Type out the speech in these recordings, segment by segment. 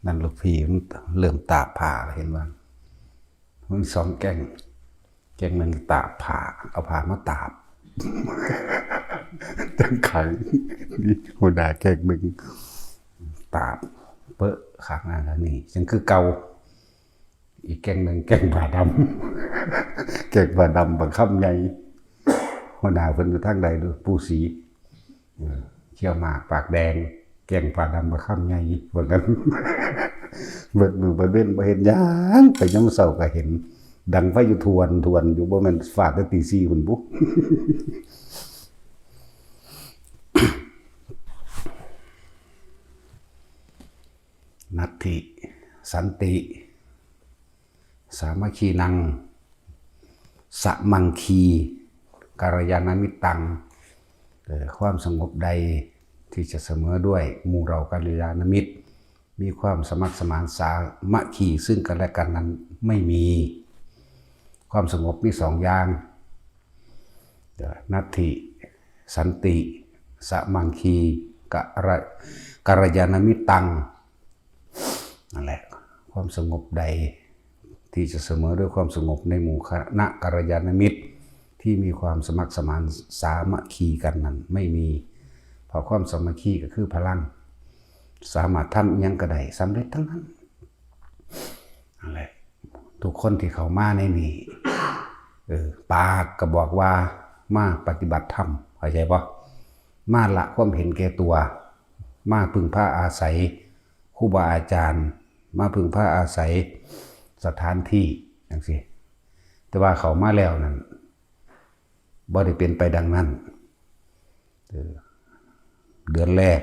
นั่นลูกพี่มันเริ่มตากผ้าเห็นว่ามันสองแกงหนึ่งตากผ้าเอาผ้ามาตากจังขังนี่หัวหน้าแกงหนึ่งตากเปอะขางหน้าแล้วนี่จังคือเก่าอีกแกงหนึ่งแกงผ้าดำแกงผ้าดำบางคำใหญ่หัวหน้าเพิ่นอยู่ทางใดดูปูสีเขี้ยวหมากปากแดงแกงผ้าดำบางคำใหญ่เหมือนกันเบิดมือเบิดเว้นบ่เห็นหยังไปยามเช้าก็เห็นดังไฟอยู่ทวนอยู่บ่แม่นฟาดแต่ตี4พุ่นบุนัตถิสันติสามัคคีนังสมังคีกัลยาณมิตตังความสงบใดที่จะเสมอด้วยหมู่เรากัลยาณมิตรมีความสมัครสมานสามัคคีซึ่งกันและกันนั้นไม่มีความสงบมีสองอย่างนัตถิสันติสมังคีกัลยาณมิตตังนั่นแหละความสงบใดที่จะเสมอด้วยความสงบในหมู่คณะกัลยาณมิตรที่มีความสมัครสมานสามัคคีกันนั้นไม่มีเพราะความสามัคคีก็คือพลังสามารถทำยังก็ได้สำเร็จทั้งนั้นนั่นแหละทุกคนที่เขามาในนี้ปากก็บอกว่ามาปฏิบัติธรรมเข้าใจปะมาละความเห็นแก่ตัวมาพึ่งพาอาศัยครูบาอาจารย์มาพึ่งพาอาศัยสถานที่อย่างสิแต่ว่าเขามาแล้วนั้นบ่ได้เป็นไปดังนั้นเดือนแรก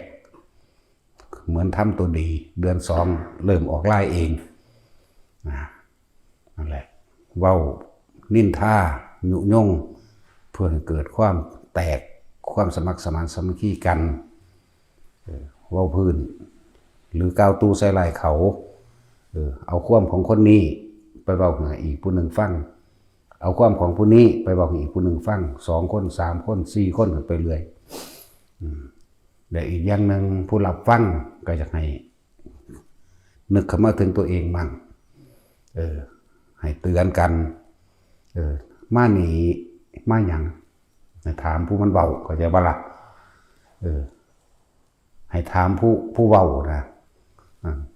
เหมือนทำตัวดีเดือนสองเริ่มออกไล่เองนั่นแหละเว้านินทายุยงเพื่อให้เกิดความแตกความสมัครสมานสามัคคีกันเว้าพื้นหรือก้าวตู้ใส่ลายเขาเอาความของคนนี้ไปบอกให้อีกผู้หนึ่งฟังเอาความของผู้นี้ไปบอกอีกผู้หนึ่งฟัง2 คน3 คน4 คนไปเรื่อยแต่อีกอย่างหนึ่งผู้รับฟังก็จะให้นึกเข้ามาถึงตัวเองมั่งให้เตือนกันมาหนีมาหยังถามผู้มันเบาก็จะบ่ล่ะให้ถามผู้เบานะ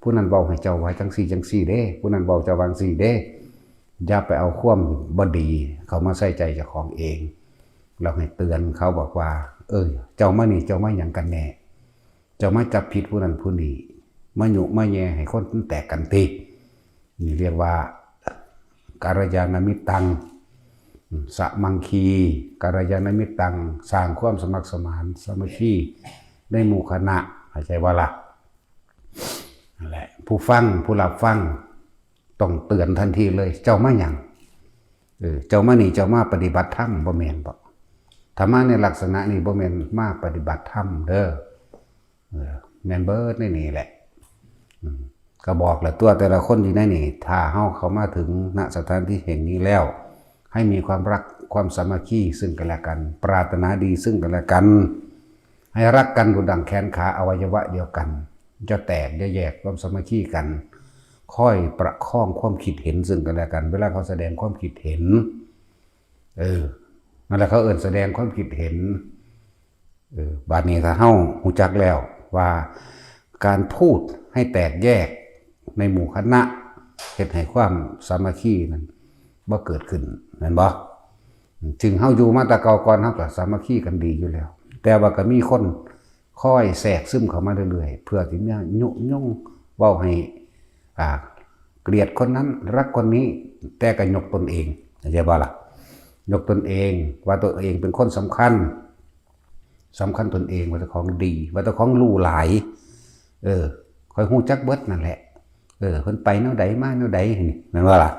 ผู้นั้นเบาให้เจ้าไว้จังสี่เด้ผู้นั้นเบาเจ้าวางสี่เด้อย่าไปเอาความบดีเขามาใส่ใจเจ้าของเองเราให้เตือนเขาบอกว่าเจ้ามานี่เจ้ามาหยังกันแน่เจ้ามาจับผิดผู้นั้นผู้นี้มาหยุมาแย่ให้คนแตกกันตีนี่เรียกว่ากัลยาณมิตตังสมังคีกัลยาณมิตตังสร้างความสมัครสมานสามัคคีในหมู่คณะเข้าใจว่าล่ะนั่นแหละผู้ฟังผู้รับฟังต้องเตือนทันทีเลยเจ้ามาหยังเจ้ามานี่เจ้ามาปฏิบัติธรรมบ่แม่นบ่ธรรมะในลักษณะนี้บ่แม่นมาปฏิบัติธรรมเด้อแม่นเบิดนี่แหละก็บอกแหละตัวแต่ละคนอยู่ในนี่ถ้าเฮาเข้ามาถึงณสถานที่แห่งนี้แล้วให้มีความรักความสามัคคีซึ่งกันและกันปรารถนาดีซึ่งกันและกันให้รักกันดุจดั่งแขนขาอวัยวะเดียวกันจะแตกจะแยกความสามัคคีกันค่อยประคองความคิดเห็นซึ่งกันและกันเวลาเขาแสดงความคิดเห็นนั่นแหละเขาแสดงความคิดเห็นบาดนี้ถ้าเฮาฮู้จักแล้วว่าการพูดให้แตกแยกในหมู่คณะเฮ็ดให้ความสามัคคีนั้นบ่เกิดขึ้นแม่นบ่จึงเฮาอยู่มาแต่เก่าก่อนเฮาก็สามัคคีกันดีอยู่แล้วแต่ว่าก็มีคนค่อยแทรกซึมเข้ามาเรื่อยๆเพื่อที่จะยุยงเว้าให้เกลียดคนนั้นรักคนนี้แต่ก็ยกตนเองเข้าใจบ่ล่ะยกตนเองว่าตัวเองเป็นคนสำคัญตนเองว่าตัวของดีว่าตัวของรู้หลายค่อยฮู้จักเบิดนั่นแหละเพิ่นไปแนวใดมาแนวใดนี่แม่นบ่ล่ะ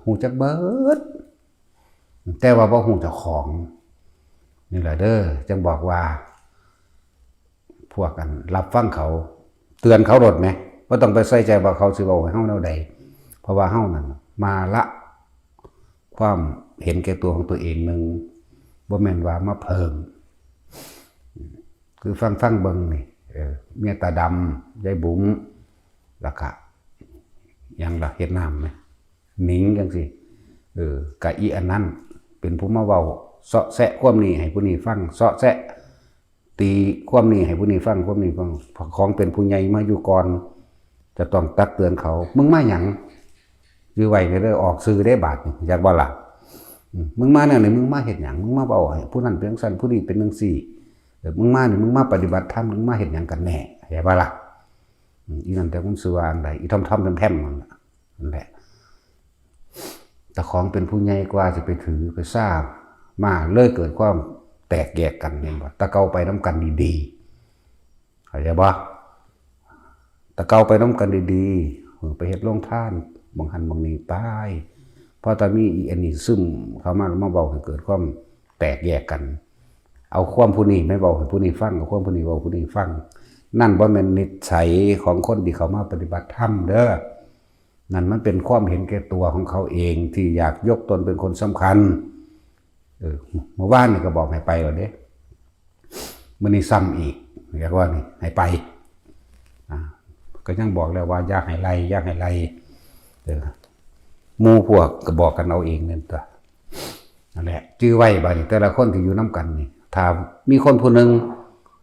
ฮู้จักเบิดแต่ว่าบ่ฮู้เจ้าของนี่แหละเด้อจังบอกว่าพวกกันรับฟังเขาเตือนเขาโดดไหมบ่ต้องไปใส่ใจว่าเขาสิเว้าให้เฮาแนวใดเพราะว่าเฮานั่นมาละความเห็นแก่ตัวของตัวเองนึงบ่แม่นว่ามาเพิ่มคือฟังเบิ่งนี่เมียตาดำยายบุ๋ม แล้วก็ยังละเฮ็ดน้ำไหมหนิงจังสิกะอีอันนั้นเป็นผู้มาเว้าเสาะแซะความนี้ให้ผู้นี้ฟังเสาะแซะตีความนี้ให้ผู้นี้ฟังความนี้ฟังของเป็นผู้ใหญ่มาอยู่ก่อนจะต้องตักเตือนเขามึงมาหยังอยู่ไว้เด้อออกสื่อได้บาดอยากบ่ล่ะมึงมาแนวไหนมึงมาเฮ็ดหยังมึงมาเว้าให้ผู้นั้นเป็นจังซั่นผู้นี้เป็นจังซี่มึงมานี่มึงมาปฏิบัติธรรมมึงมาเฮ็ดหยังกันแน่อยากบ่ล่ะอีนั่นแต่ผมสิว่าอันใดอีทอมๆแพร่มๆนั่นแหละแต่ของเป็นผู้ใหญ่กว่าจะไปถือไปทราบมาเลยเกิดความแตกแยกกันเห็นบ่ตะเกาไปน้ำกันดีๆเข้าใจบ่ตะเกาไปน้ำกันดีๆไปเฮ็ดโรงทานบางหันบางนี้ไปพอตอนนี้อีอันนี้ซึมเข้ามาแล้วมาเว้าให้เกิดความแตกแยกกันเอาความผู้นี้ไม่เว้าให้ผู้นี้ฟังเอาความผู้นี้เว้าผู้นี้ฟังนั่นบ่แม่นนิสัยของคนที่เขามาปฏิบัติธรรมเด้อนั่นมันเป็นความเห็นแก่ตัวของเขาเองที่อยากยกตนเป็นคนสำคัญเมื่อวานนี่ก็บอกให้ไปแล้วเด้มื้อนี้ซ้ำอีกเรียกว่านี่ให้ไปก็ยังบอกแล้วว่าอยากให้ไล่อยากให้ไล่หมู่พวกก็บอกกันเอาเองนั่นตัวนั่นแหละจื้อไว้บัดนี้แต่ละคนที่อยู่นำกันนี่ถ้ามีคนผู้นึง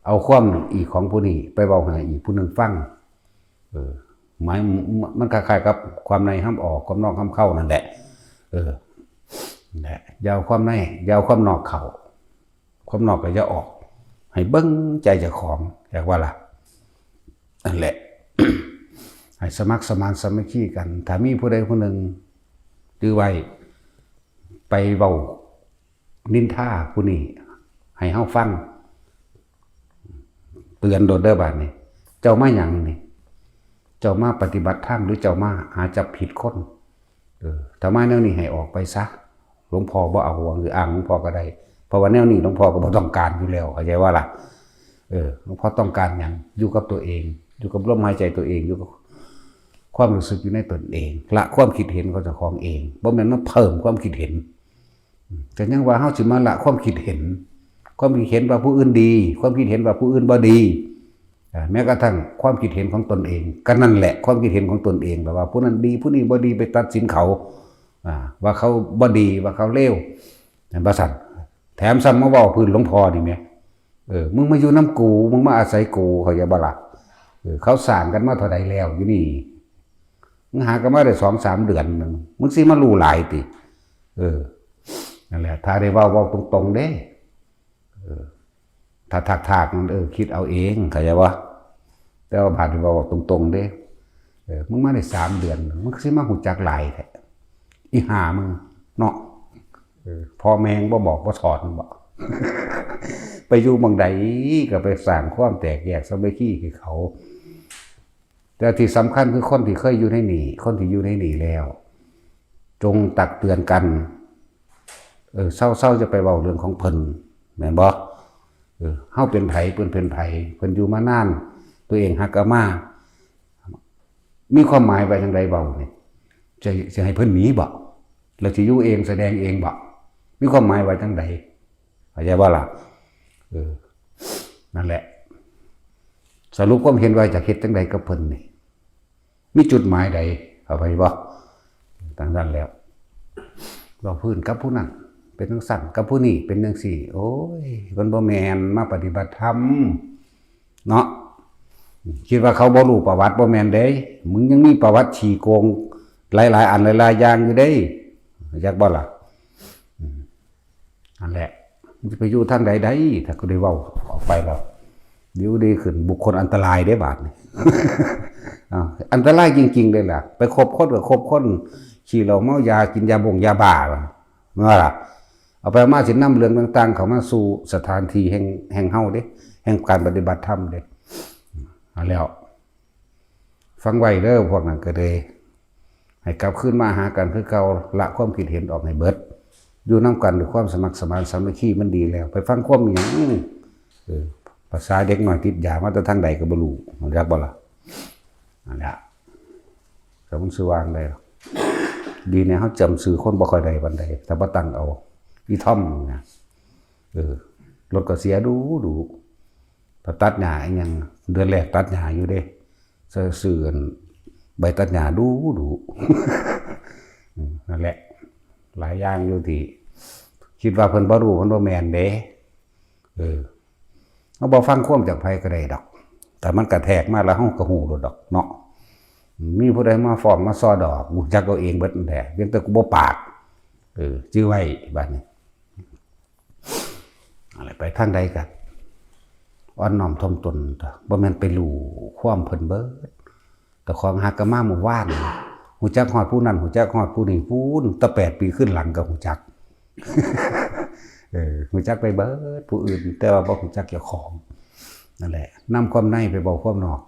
เอาความอีกของผู้นี้ไปเว้าให้อีกผู้นึงฟังหมายมันคล้ายๆกับความในห้ามออกความนอกห้ามเข้านั่นแหละนั่นแหละยาวความในยาวความนอกเข้าความนอกก็จะออกให้เบิ่งใจเจ้าของเรียกว่าล่ะนั่นแหละ ให้สมัครสมานสามัคคีกันถ้ามีผู้ใดผู้หนึ่งดื้อไว้ไปเว้านินทาผู้นี้ให้เฮาฟังเตือนโดดเด้อบาดนี้เจ้ามาหยังนี่เจ้ามาปฏิบัติธรรมหรือเจ้ามาหาจับผิดคนถ้ามาแนวนี้ให้ออกไปซะหลวงพ่อบ่เอาหรืออ้างหลวงพ่อก็ได้เพราะว่าแนวนี้หลวงพ่อก็บ่ต้องการอยู่แล้วเข้าใจว่าล่ะหลวงพ่อต้องการหยังอยู่กับตัวเองอยู่กับลมหายใจตัวเองอยู่กับความรู้สึกอยู่ในตนเองละความคิดเห็นของเจ้าของเองบ่แม่นมาเพิ่มความคิดเห็นแต่ยังว่าเฮาสิมาละความคิดเห็นความคิดเห็นว่าผู้อื่นดีความคิดเห็นว่าผู้อื่นบ่ดีแม้กระทั่งความคิดเห็นของตนเองก็นั่นแหละความคิดเห็นของตนเองแบบว่าผู้นั้นดีผู้นี้บ่ดีไปตัดสินเขาว่าเขาบ่ดีว่าเขาเลวบ่สั่นแถมซ้ำมาเว้าพื้นหลวงพ่อนี่แหมมึงมาอยู่น้ำกูมึงมาอาศัยกูเขาอย่าบ่ล่ะเขาสร้างกันมาเท่าใดแล้วอยู่นี่มึงหากันมาได้ 2-3 เดือนนึงมึงสิมารู้หลายตินั่นแหละถ้าได้เว้าตรงๆเด้ถ้าถากๆมันคิดเอาเองเข้าใจบ่แต่ว่าผ่านไปเว้าตรงๆเด้มึงมาได้3 เดือนมึงสิมาฮู้จักหลายแท้อีห่ามึงเนาะพ่อแม่งบ่บอกบ่สอนบ่ ไปอยู่บางใดก็ไปสร้างความแตกแยกสามัคคีให้เขาแต่ที่สำคัญคือคนที่เคยอยู่ในนี่คนที่อยู่ในนี่แล้วจงตักเตือนกันเศร้าจะไปเว้าเรื่องของเพิ่นแม่นบ่เฮาเป็นไผเพิ่นเป็นไผเพิ่นอยู่มานานตัวเองฮักกะมามีความหมายไว้จังไดเว้านี่จะให้เพิ่นหนีบ่แล้วสิอยู่เองแสดงเองบ่มีความหมายไว้จังไดเข้าใจบ่ล่ะนั่นแหละสรุปความเห็นไว้จะเฮ็ดจังไดกับเพิ่นนี่มีจุดหมายใดเข้าไปบ่ต่างนั้นแล้วเราพื้นกับผู้นั้นเป็นจังซั่นกับผู้นี้เป็นจังซี่โอ้ยเพิ่นบ่แม่นมาปฏิบัติธรรมเนาะคิดว่าเขาบ่รู้ประวัติบ่แม่นเด้มึงยังมีประวัติฉี่โกงหลายๆอันหลายๆอย่างอยู่เด้อยากบ่ล่ะนั่นแหละมันจะไปอยู่ทางใดได้ถ้าก็ได้เว้าออกไปแล้วเดี๋ยวดีขึ้นบุคคลอันตรายได้บาดนี่ อันตรายจริงๆเลยล่ะไปคบคนกับคบคนขี่เหล้าเมายากินยาบงยาบ้าเมื่อล่ะเอาไปมาสินำเรื่องต่างๆเขามาสู่สถานที่แห่งเฮาเด้แห่งการปฏิบัติธรรมเด้แล้วฟังไว้เด้อพวกนั้นก็เลยให้กลับขึ้นมาหากันคือเก่าละความคิดเห็นออกให้เบิดอยู่นำกันด้วยความสมัครสมานสามัคคีมันดีแล้วไปฟังความหยังภาษาเด็กน้อยติดยามาแต่ทางใดก็บ่รู้มันจักบ่ล่ะนั่นแหละก็มันสิวางได้ดีเนี่ยเฮาจำชื่อคนบ่ค่อยได้ปานใดถ้าบ่ตั้งเอาอีท่อมนะรถก็เสียดูถ้าตัดหญ้าอีหยังเดือนแรกตัดหญ้าอยู่เด้ซื้อ ใบตัดหญ้าดูนั่นแหละหลายอย่างอยู่ที่คิดว่าเพิ่นบ่รู้เพิ่นบ่แม่นเด้เฮาบ่ฟังความจากไผก็ได้ดอกแต่มันกระแทกมาแล้วเฮาก็ฮู้โลดดอกเนาะมีผู้ใดมาฟ้องมาซอดอกกูจักเอาเองเบิดนั่นแหละเพียงแต่กูบ่ปากชื่อไว้บัดนี้อะไรไปทางใดกันอ่อนน้อมถ่อมตนบ่แม่นไปรู้ความเพิ่นเบิดแต่ของหักก็มาเมื่อวานฮู้จักฮอดผู้นั้นฮู้จักฮอดผู้นี้พูนแต่8ปีขึ้นหลังก็ฮู้จักฮู้จักไปเบิดผู้อื่นแต่ว่าบ่ฮู้จักเจ้าของนั่นแหละนำความในไปเว้าความนอก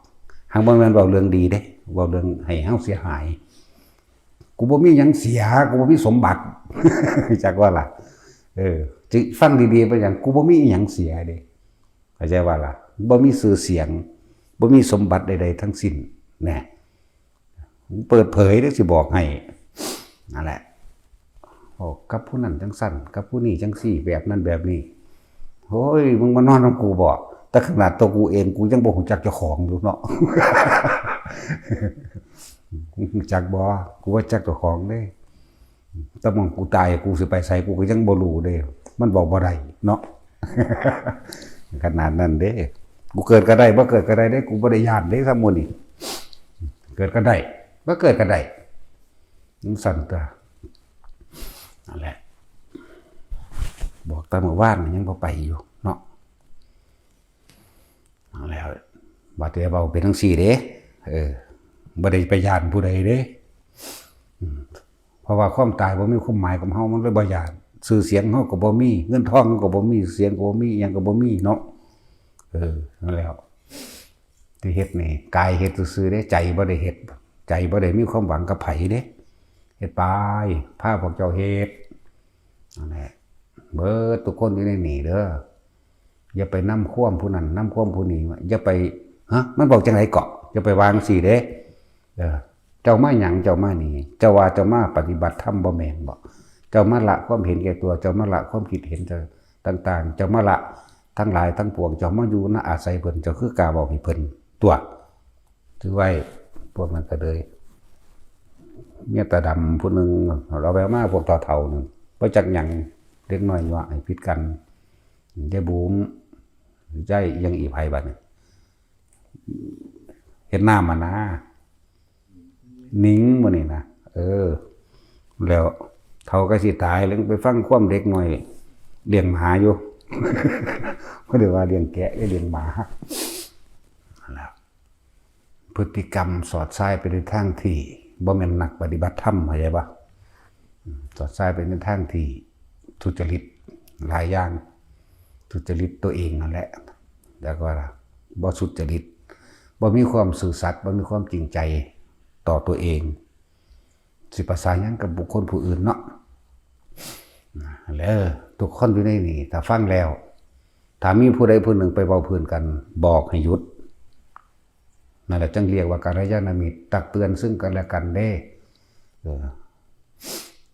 หังบ่แม่นเว้าเรื่องดีเด้เว้าเรื่องให้เฮาเสียหายกูบ่มีหยังเสียกูบ่มีสมบัติจักว่าล่ะจิฟังดีๆไปอย่างกูบ่มีหยังเสียเด้เข้าใจว่าล่ะบ่มีชื่อเสียงบ่มีสมบัติใดๆทั้งสิ้นแน่เปิดเผยเด้สิบอกให้นั่นแหละกับผู้นั้นจังสั่นกับผู้นี้จังซี่แบบนั้นแบบนี้โอ้ยมึงมานอนกับกูบ่แต่ขนาดตัวกูเองกูยังบ่ฮู้จักเจ้าของอยู่เนาะฮู้จักบ่กูว่าจักเจ้าของเด้แต่มองกูตายกูสิไปไสกูก็ยังบ่รู้เด้มันบอกบ่ได้เนาะขนาดนั้นเด้กูเกิดก็ได้บ่เกิดก็ได้เด้กูบ่ได้ย้านเด้ซะหมู่นี่เกิดก็ได้บ่เกิดก็ได้มันสั่นตานั่นแหละบอกตามเมื่อวานยังบ่ไปอยู่เนาะนั่นแล้วบาดเจ็บเบาเป็นจังซี่เด้บ่ได้ไปย้านผู้ใดเด้เพราะว่าความตายบ่มีความหมายกับเฮามันเลยบ่ย้านชื่อเสียงเฮาก็บ่มีเงินทองก็บ่มีเสียงก็บ่มีหยังก็บ่มีเนาะนั่นแล้วที่เฮ็ดนี่กายเฮ็ดซื่อๆเด้ใจบ่ได้เฮ็ดใจบ่ได้มีความหวังกับไผเด้เฮ็ดไปพาพวกเจ้าเฮ็ดนั่นแหละเบิดทุกคนอยู่ในนี่เด้ออย่าไปนำความผู้นั้นนำความผู้นี้อย่าไปมันบอกจังได๋เกาะอย่าไปวางสิเด้เจ้ามาหยังเจ้ามานี่เจ้าว่าเจ้ามาปฏิบัติธรรมบ่แม่นบ่เจ้ามาละความเห็นแก่ตัวเจ้ามาละความคิดเห็นต่างๆเจ้ามาละทั้งหลายทั้งปวงเจ้ามาอยู่ณอาศัยเพิ่นเจ้าคือกล้าบอกให้เพิ่นตัวถือไว้พวกนั้นก็เลยเมียตาดำผู้นึงเราแววมาพวกเฒ่าๆนึงบ่จักหยังเล็กน้อยว่าให้ผิดกันได้บูมใจยังอีไผบัดนี้เห็นหน้ามานะนิ้งมื้อนี่นะแล้วเฒ่าก็สิตายแล้วไปฟังความเด็กน้อยเลี้ยงหมาอยู่ก็เดี๋ยวว่าเลี้ยงแกะเลี้ยงหมาแล้วพฤติกรรมสอดไส้ไปในทางที่บ่แม่นนักปฏิบัติธรรมเข้าใจป่ะสอดไส้ไปในทางที่ทุจริตหลายอย่างทุจริตตัวเองนั่นแหละแล้วก็บ่สุจริตบ่มีความซื่อสัตย์บ่มีความจริงใจต่อตัวเองสิประสานหยังกับบุคคลผู้อื่นเนาะแล้วทุกคนอยู่ในนี่ถ้าฟังแล้วถ้ามีผู้ใดผู้หนึ่งไปเว้าพื้นกันบอกให้หยุดนั่นแหละจึงเรียกว่ากัลยาณมิตรตักเตือนซึ่งกันและกันเด้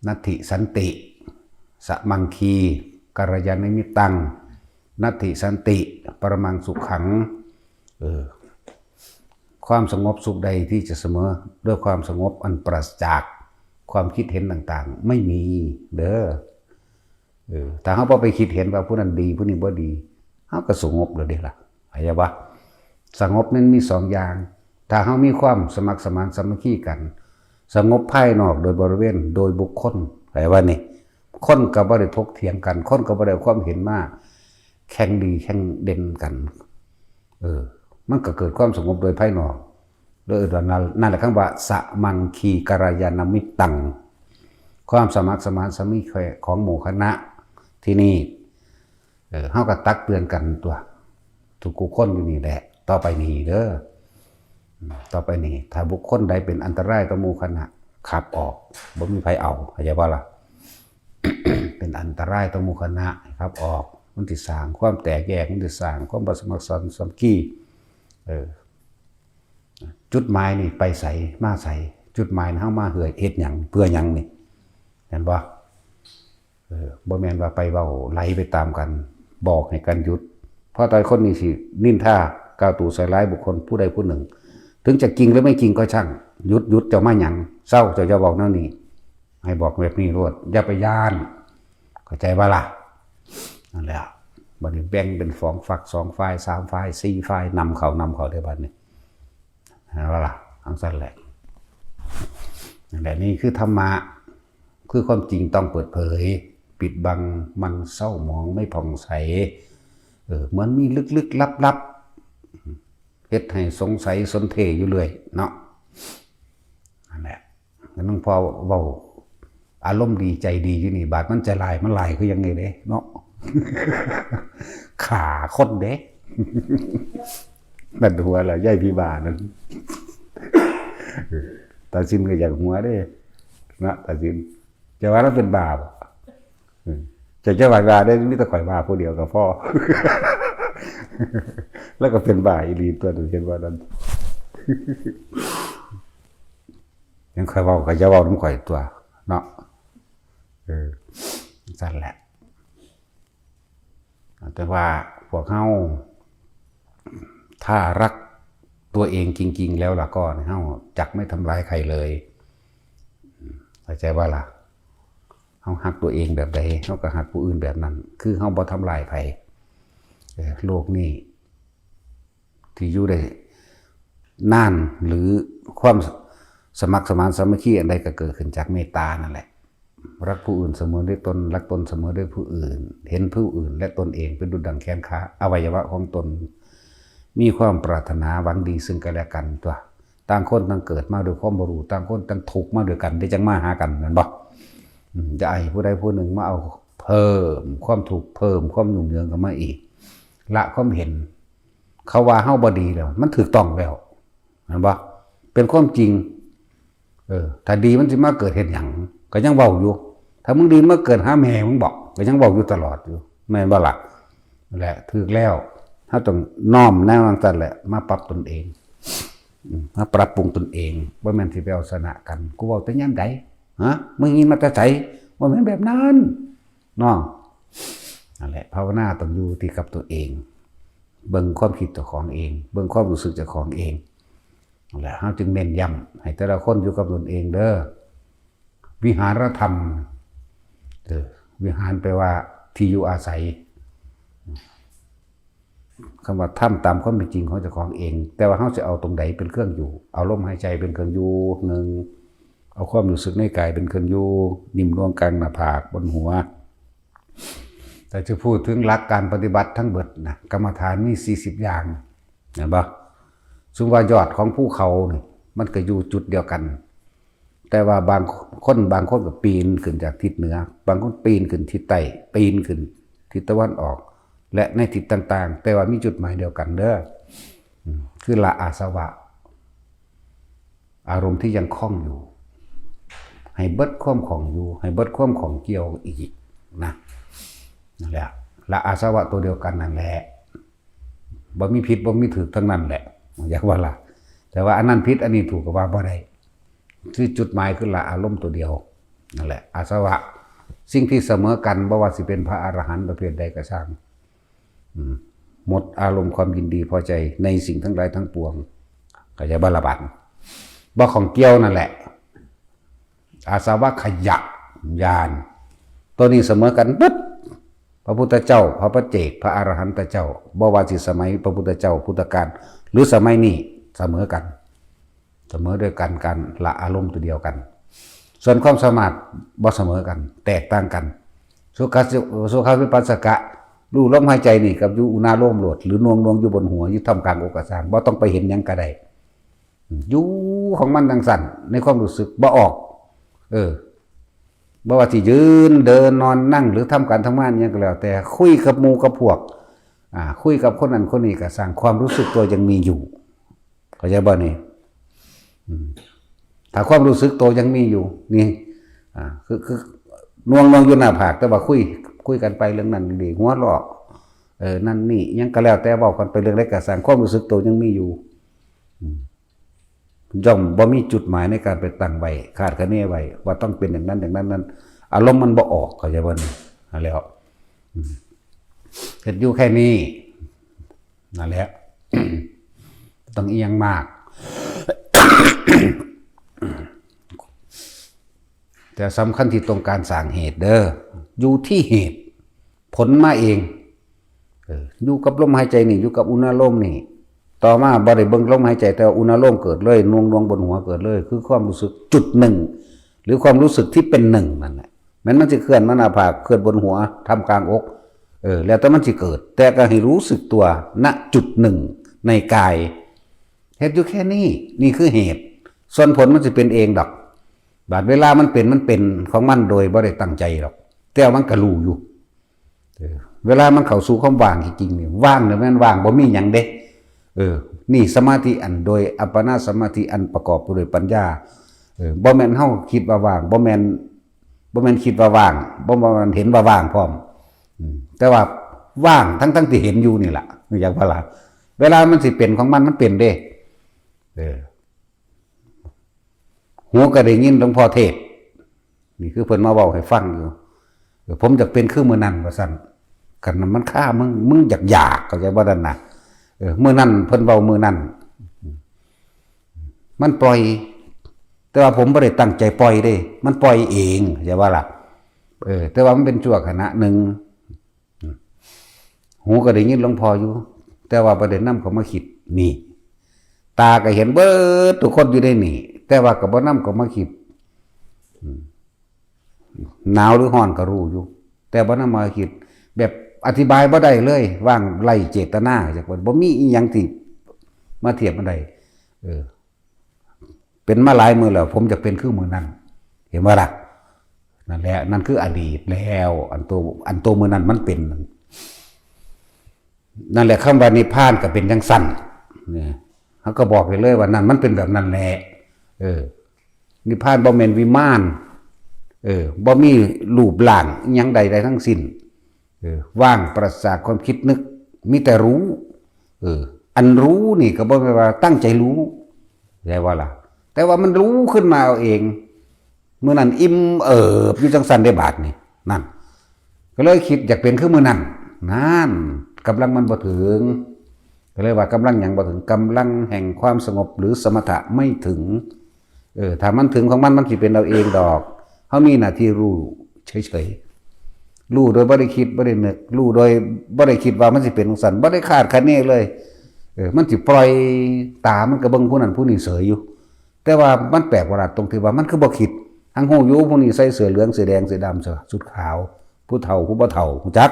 นัตถิสันติสมังคีกัลยาณมิตตังนัตถิสันติปรมังสุขขังความสงบสุขใดที่จะเสมอด้วยความสงบอันปราศจากความคิดเห็นต่างๆไม่มีเด้อถ้าเฮาบ่ไปคิดเห็นว่าผู้นั้นดีผู้นี้บ่ดีเฮาก็สงบแล้วเด้ล่ะเข้าใจบ่สงบนั้นมี2อย่างถ้าเฮามีความสมัครสมานสามัคคีกันสงบภายนอกโดยบริเวณโดยบุคคลเข้าใจว่านี่คนก็บ่ได้ถกเถียงกันคนก็บ่ได้ความเห็นมาแข่งดีแข่งเด่นกันมันก็เกิดความสงบโดยภายนอกโดยนั่นแหละคำว่าสมังคีกัลยาณมิตตังความสมัครสมานสามัคคีของหมู่คณะที่นี่เฮาก็ตักเตือนกันตัวทุกคนอยู่นี่แหละต่อไปนี้เด้อต่อไปนี้ถ้าบุคคลใดเป็นอันตรายต่อหมู่คณะขับออกบ่มีไผเอาเข้าใจบ่ล่ะ เป็นอันตรายต่อหมู่คณะขับออกมันสิสร้างความแตกแยกมันสิสร้างความบ่สมัครสมานสามัคคีจุดหมายนี่ไปใส่มาใส่จุดหมายเฮามาเฮ็ดหยังเพื่อหยังนี่เห็นบ่บ่แม่นว่าไปเว้าไหลไปตามกันบอกให้กันหยุดเพราะตอนคนนี้สินินทากล่าวตู่ใส่ร้ายบุคคลผู้ใดผู้หนึ่งถึงจะจริงหรือไม่จริงก็ช่าง หยุดเจ้ามาหยังเศร้าเจ้าจะบอกแนวนี้ให้บอกแบบนี้รวดอย่าไปย่านเข้าใจว่าล่ะนั่นแหละบัดนี้แบ่งเป็น2 ฝัก 2 ฝ่าย 3 ฝ่าย 4 ฝ่ายนำเขาได้บัดนี้ว่าล่ะทั้งสั้นแหละนั่นแหละนี่คือธรรมะคือความจริงต้องเปิดเผยปิดบังมันเศร้าหมองไม่ผ่องใสเหมือนมีลึกๆลับๆเฮ็ดให้สงสัยสนเทอยู่เลยเนาะนั่นแหละนั่งพอเว้าอารมณ์ดีใจดีอยู่นี่บาดมันจะลายมันลายคือยังไงเด้เนาะ ขาคนเด้ นั่นหัวละย่ายพี่บานั่นตาซินก็อยากหัวเด้นะตาซินจะว่าเราเป็นบาปจะว่าได้มีแต่ข่อยบาผู้เดียวกับพ่อ แล้วก็เป็นบาอีหลีตัวนึงเห็นว่านั้นยังข่อยเว้าก็จะเว้านำข่อยตัวเนาะสั่นแหละแต่ว่าพวกเฮาถ้ารักตัวเองจริงๆแล้วล่ะก็เฮาจักไม่ทำร้ายใครเลยเข้าใจว่าล่ะเฮาฮักตัวเองแบบใดเฮาก็ฮักผู้อื่นแบบนั้นคือเฮาบ่ทำลายไผโลกนี้ที่อยู่ได้นานหรือความสมัครสมานสามัคคีอันใดก็เกิดขึ้นจากเมตตานั่นแหละรักผู้อื่นเสมอด้วยตนรักตนเสมอด้วยผู้อื่นเห็นผู้อื่นและตนเองเป็นดุจดังแขนขาอวัยวะของตนมีความปรารถนาหวังดีซึ่งกันและกันตัวต่างคนต่างเกิดมาด้วยความบ่รู้ต่างคนต่างทุกข์มาด้วยกันได้จังมาหากันนั่นบ่จะให้ผู้ใดผู้หนึ่งมาเอาเพิ่มความทุกข์เพิ่มความยุ่งเหยิงกันมาอีกละความเห็นเขาว่าเฮาบ่ดีแล้วมันถูกต้องแล้วนั่นบ่เป็นความจริงถ้าดีมันสิมาเกิดเฮ็ดหยังก็ยังเว้าอยู่ถ้ามึงดีมาเกิดหาแม่มึงบอกก็ยังเว้าอยู่ตลอดอยู่แม่นบ่ล่ะนั่นแหละถูกแล้วถ้าต้องน้อมแนวทางนั้นแหละมาปรับตนเองมาปรับปรุงตนเองบ่แม่นสิไปเอาชนะกันกูเว้าแต่ยามใดฮะมึงยินมาแต่ไสบ่แม่นแบบนั้นเนาะนั่นแหละภาวนาต้องอยู่ที่กับตัวเองเบิ่งความคิดเจ้าของเองเบิ่งความรู้สึกเจ้าของเองนั่นแหละเฮาจึงเน้นย้ำให้แต่ละคนอยู่กับตนเองเด้อวิหารธรรมวิหารแปลว่าที่อยู่อาศัยคำว่าถ้ำตามความเป็นจริงของเจ้าของเองแต่ว่าเขาจะเอาตรงไหนเป็นเครื่องอยู่เอาลมหายใจเป็นเครื่องอยู่หนึ่งเอาความรู้สึกในกายเป็นเครื่องอยู่นิ่มนวลกลางหน้าผากบนหัวแต่จะพูดถึงหลักการปฏิบัติทั้งเบิดนะกรรมฐานมี40อย่างเห็นปะซึ่งว่ายอดของภูเขาเนี่ยมันก็อยู่จุดเดียวกันแต่ว่าบางคนก็ปีนขึ้นจากทิศเหนือบางคนปีนขึ้นทิศใต้ปีนขึ้นทิศตะวันออกและในทิศต่างๆแต่ว่ามีจุดหมายเดียวกันเด้อคือละอาสวะอารมณ์ที่ยังคล้องอยู่ให้เบิดความของอยู่ให้เบิดความของเกี่ยวอีกนะนั่นแหละละอาสวะตัวเดียวกันนั่นแหละบ่มีผิดบ่มีถูกทั้งนั้นแหละอยากว่าล่ะแต่ว่าอันนั้นผิดอันนี้ถูกก็ว่าบ่ได้ที่จุดหมายคือละอารมณ์ตัวเดียวนั่นแหละอาสวะสิ่งที่เสมอกันบ่ว่าสิเป็นพระอรหันต์ประเภทใดก็ช่างหมดอารมณ์ความยินดีพอใจในสิ่งทั้งหลายทั้งปวงก็จะบาลบันบ่ของเกี่ยวนั่นแหละอาสวะขยะญาณตัวนี้เสมอกันปึ๊บพระพุทธเจ้าพระปัจเจกพระอรหันตเจ้าบ่ว่าสิสมัยพระพุทธเจ้าพุทธกาลหรือสมัยนี้เสมอกันเสมอด้วยกันการละอารมณ์ตัวเดียวกันส่วนความสามารถบ่เสมอกันแตกต่างกันสุขวิปัสสกะรู้ลมหายใจนี่กับอยู่อุณาโลมโลดหรือนวงอยู่บนหัวอยู่ท่ามกลางอกสารบ่ต้องไปเห็นหยังก็ได้อยู่ของมันดังสั่นในความรู้สึกบ่ออกบ่ว่าที่ยืนเดินนอนนั่งหรือทำการทำงานยังก็แล้วแต่คุยกับหมู่กับพวกคุยกับคนนั้นคนนี้ก็สร้างความรู้สึกตัวยังมีอยู่เข้าใจบ่นี่ถ้าความรู้สึกตัวยังมีอยู่นี่คือนวงอยู่หน้าผากแต่ว่าคุยกันไปเรื่องนั้นดีหัวเราะนั่นนี่ยังก็แล้วแต่เว้ากันไปเรื่องใดก็สร้างความรู้สึกตัวยังมีอยู่ย่อมบ่มีจุดหมายในการไปตั้งไว้คาดคะเนไว้ว่าต้องเป็นอย่างนั้นอย่างนั้นนั้นอารมณ์มันบ่ออกเข้าใจบ่นี่แล้วเฮ็ดอยู่แค่นี้นั่นแหละต้องเอียงมาก แต่สำคัญที่ตรงการสร้างเหตุเด้ออยู่ที่เหตุผลมาเองอยู่กับลมหายใจนี่อยู่กับอุณหลมนี่ต่อมาบ่ได้เบิ่งลมหายใจแต่อุณหลมเกิดเลยนวงบนหัวเกิดเลยคือความรู้สึกจุดหนึ่งหรือความรู้สึกที่เป็นหนึ่งนั่นแหละมันจะเคลื่อนมาหน้าผากเคลื่อนบนหัวทำกลางอกแล้วแต่มันจะเกิดแต่ก็ให้รู้สึกตัวณจุดหนึ่งในกายเหตุอยู่แค่นี้นี่คือเหตุส่วนผลมันจะเป็นเองดอกบาดเวลามันเป็นของมันโดยบ่ได้ตั้งใจหรอกแต่มันก็รู้อยู่เวลามันเข้าสู่ความว่างจริงๆนี่ว่างเนี่ยมันว่างบ่มีหยังเด้นี่สมาธิอันโดยอัปปนาสมาธิอันประกอบด้วยปัญญาบ่แม่นเฮาคิดว่าว่างบ่แม่นคิดว่าว่างบ่แม่นเห็นว่าว่างพร้อมแต่ว่าว่างทั้งที่เห็นอยู่นี่แหละอย่างว่าล่ะเวลามันสิเป็นของมันเป็นเด้หูก็ได้ยินหลวงพ่อเทศนี่คือเพิ่นมาเว้าให้ฟังอยู่ผมอยากเป็นคือมื้อนั้นว่าซั่นกันมันฆ่ามึงอยากเข้าใจบ่นั่นน่ะมื้อนั้นเพิ่นเว้ามื้อนั้นมันปล่อยแต่ว่าผมบ่ได้ตั้งใจปล่อยเด้มันปล่อยเองเข้าใจว่าล่ะแต่ว่ามันเป็นชั่วขณะนึงหูก็ได้ยินหลวงพ่ออยู่แต่ว่าประเด็นนำเขามาคิดนี่ตาก็เห็นเบิดทุกคนอยู่ได้นี่แต่ว่าก็บ่นำเขามาคิดหนาวหรือร้อนก็รู้อยู่แต่บ่นำมาคิดแบบอธิบายบ่ได้เลยว่างไล่เจตนาจากบ่มีอีหยังที่มาเทียบมันได้เป็นมาหลายมื้อแล้วผมจะเป็นคือมื้อนั้นเห็นบ่ล่ะนั่นแหละนั่นคืออดีตแล้วอันโตมื้อนั้นมันเป็นนั่นแหละคำว่านิพพานก็เป็นจังซั่นเนี่ยเขาก็บอกเลยว่านั่นมันเป็นแบบนั้นแหละนิพพานบ่แม่นวิมานบ่มีรูปร่างอิหยังใดๆทั้งสิ้นว่างปราศจากความคิดนึกมีแต่รู้อันรู้นี่ก็บ่แม่นว่าตั้งใจรู้ได้ว่าล่ะแต่ว่ามันรู้ขึ้นมาเอาเองเมื่อนั้นอิ่มอยู่จังซั่นได้บาดนี่นั่นก็เลยคิดอยากเป็นคือมื้อนั้นนั่นกำลังมันบ่ถึงก็เลยว่ากำลังอย่างบ่ถึงกำลังแห่งความสงบหรือสมถะไม่ถึงถ้ามันถึงของมันสิเป็นเราเองดอกเขามีหน้าที่รู้เฉยๆรู้โดยบ่ได้คิดบ่ได้นึกรู้โดยบ่ได้คิดว่ามันสิเป็นของสันบ่ได้คาดคะเนเลยมันสิปล่อยตามันก็เบิ่งผู้นั้นผู้นี้เสยอยู่แต่ว่ามันแปลกประหลาดตรงที่ว่ามันคือบ่คิดทั้งฮู้อยู่ผู้นี้ใส่เสื้อเหลืองเสื้อแดงเสื้อดำเสื้อชุดขาวผู้เฒ่าผู้บ่เฒ่าฮู้จัก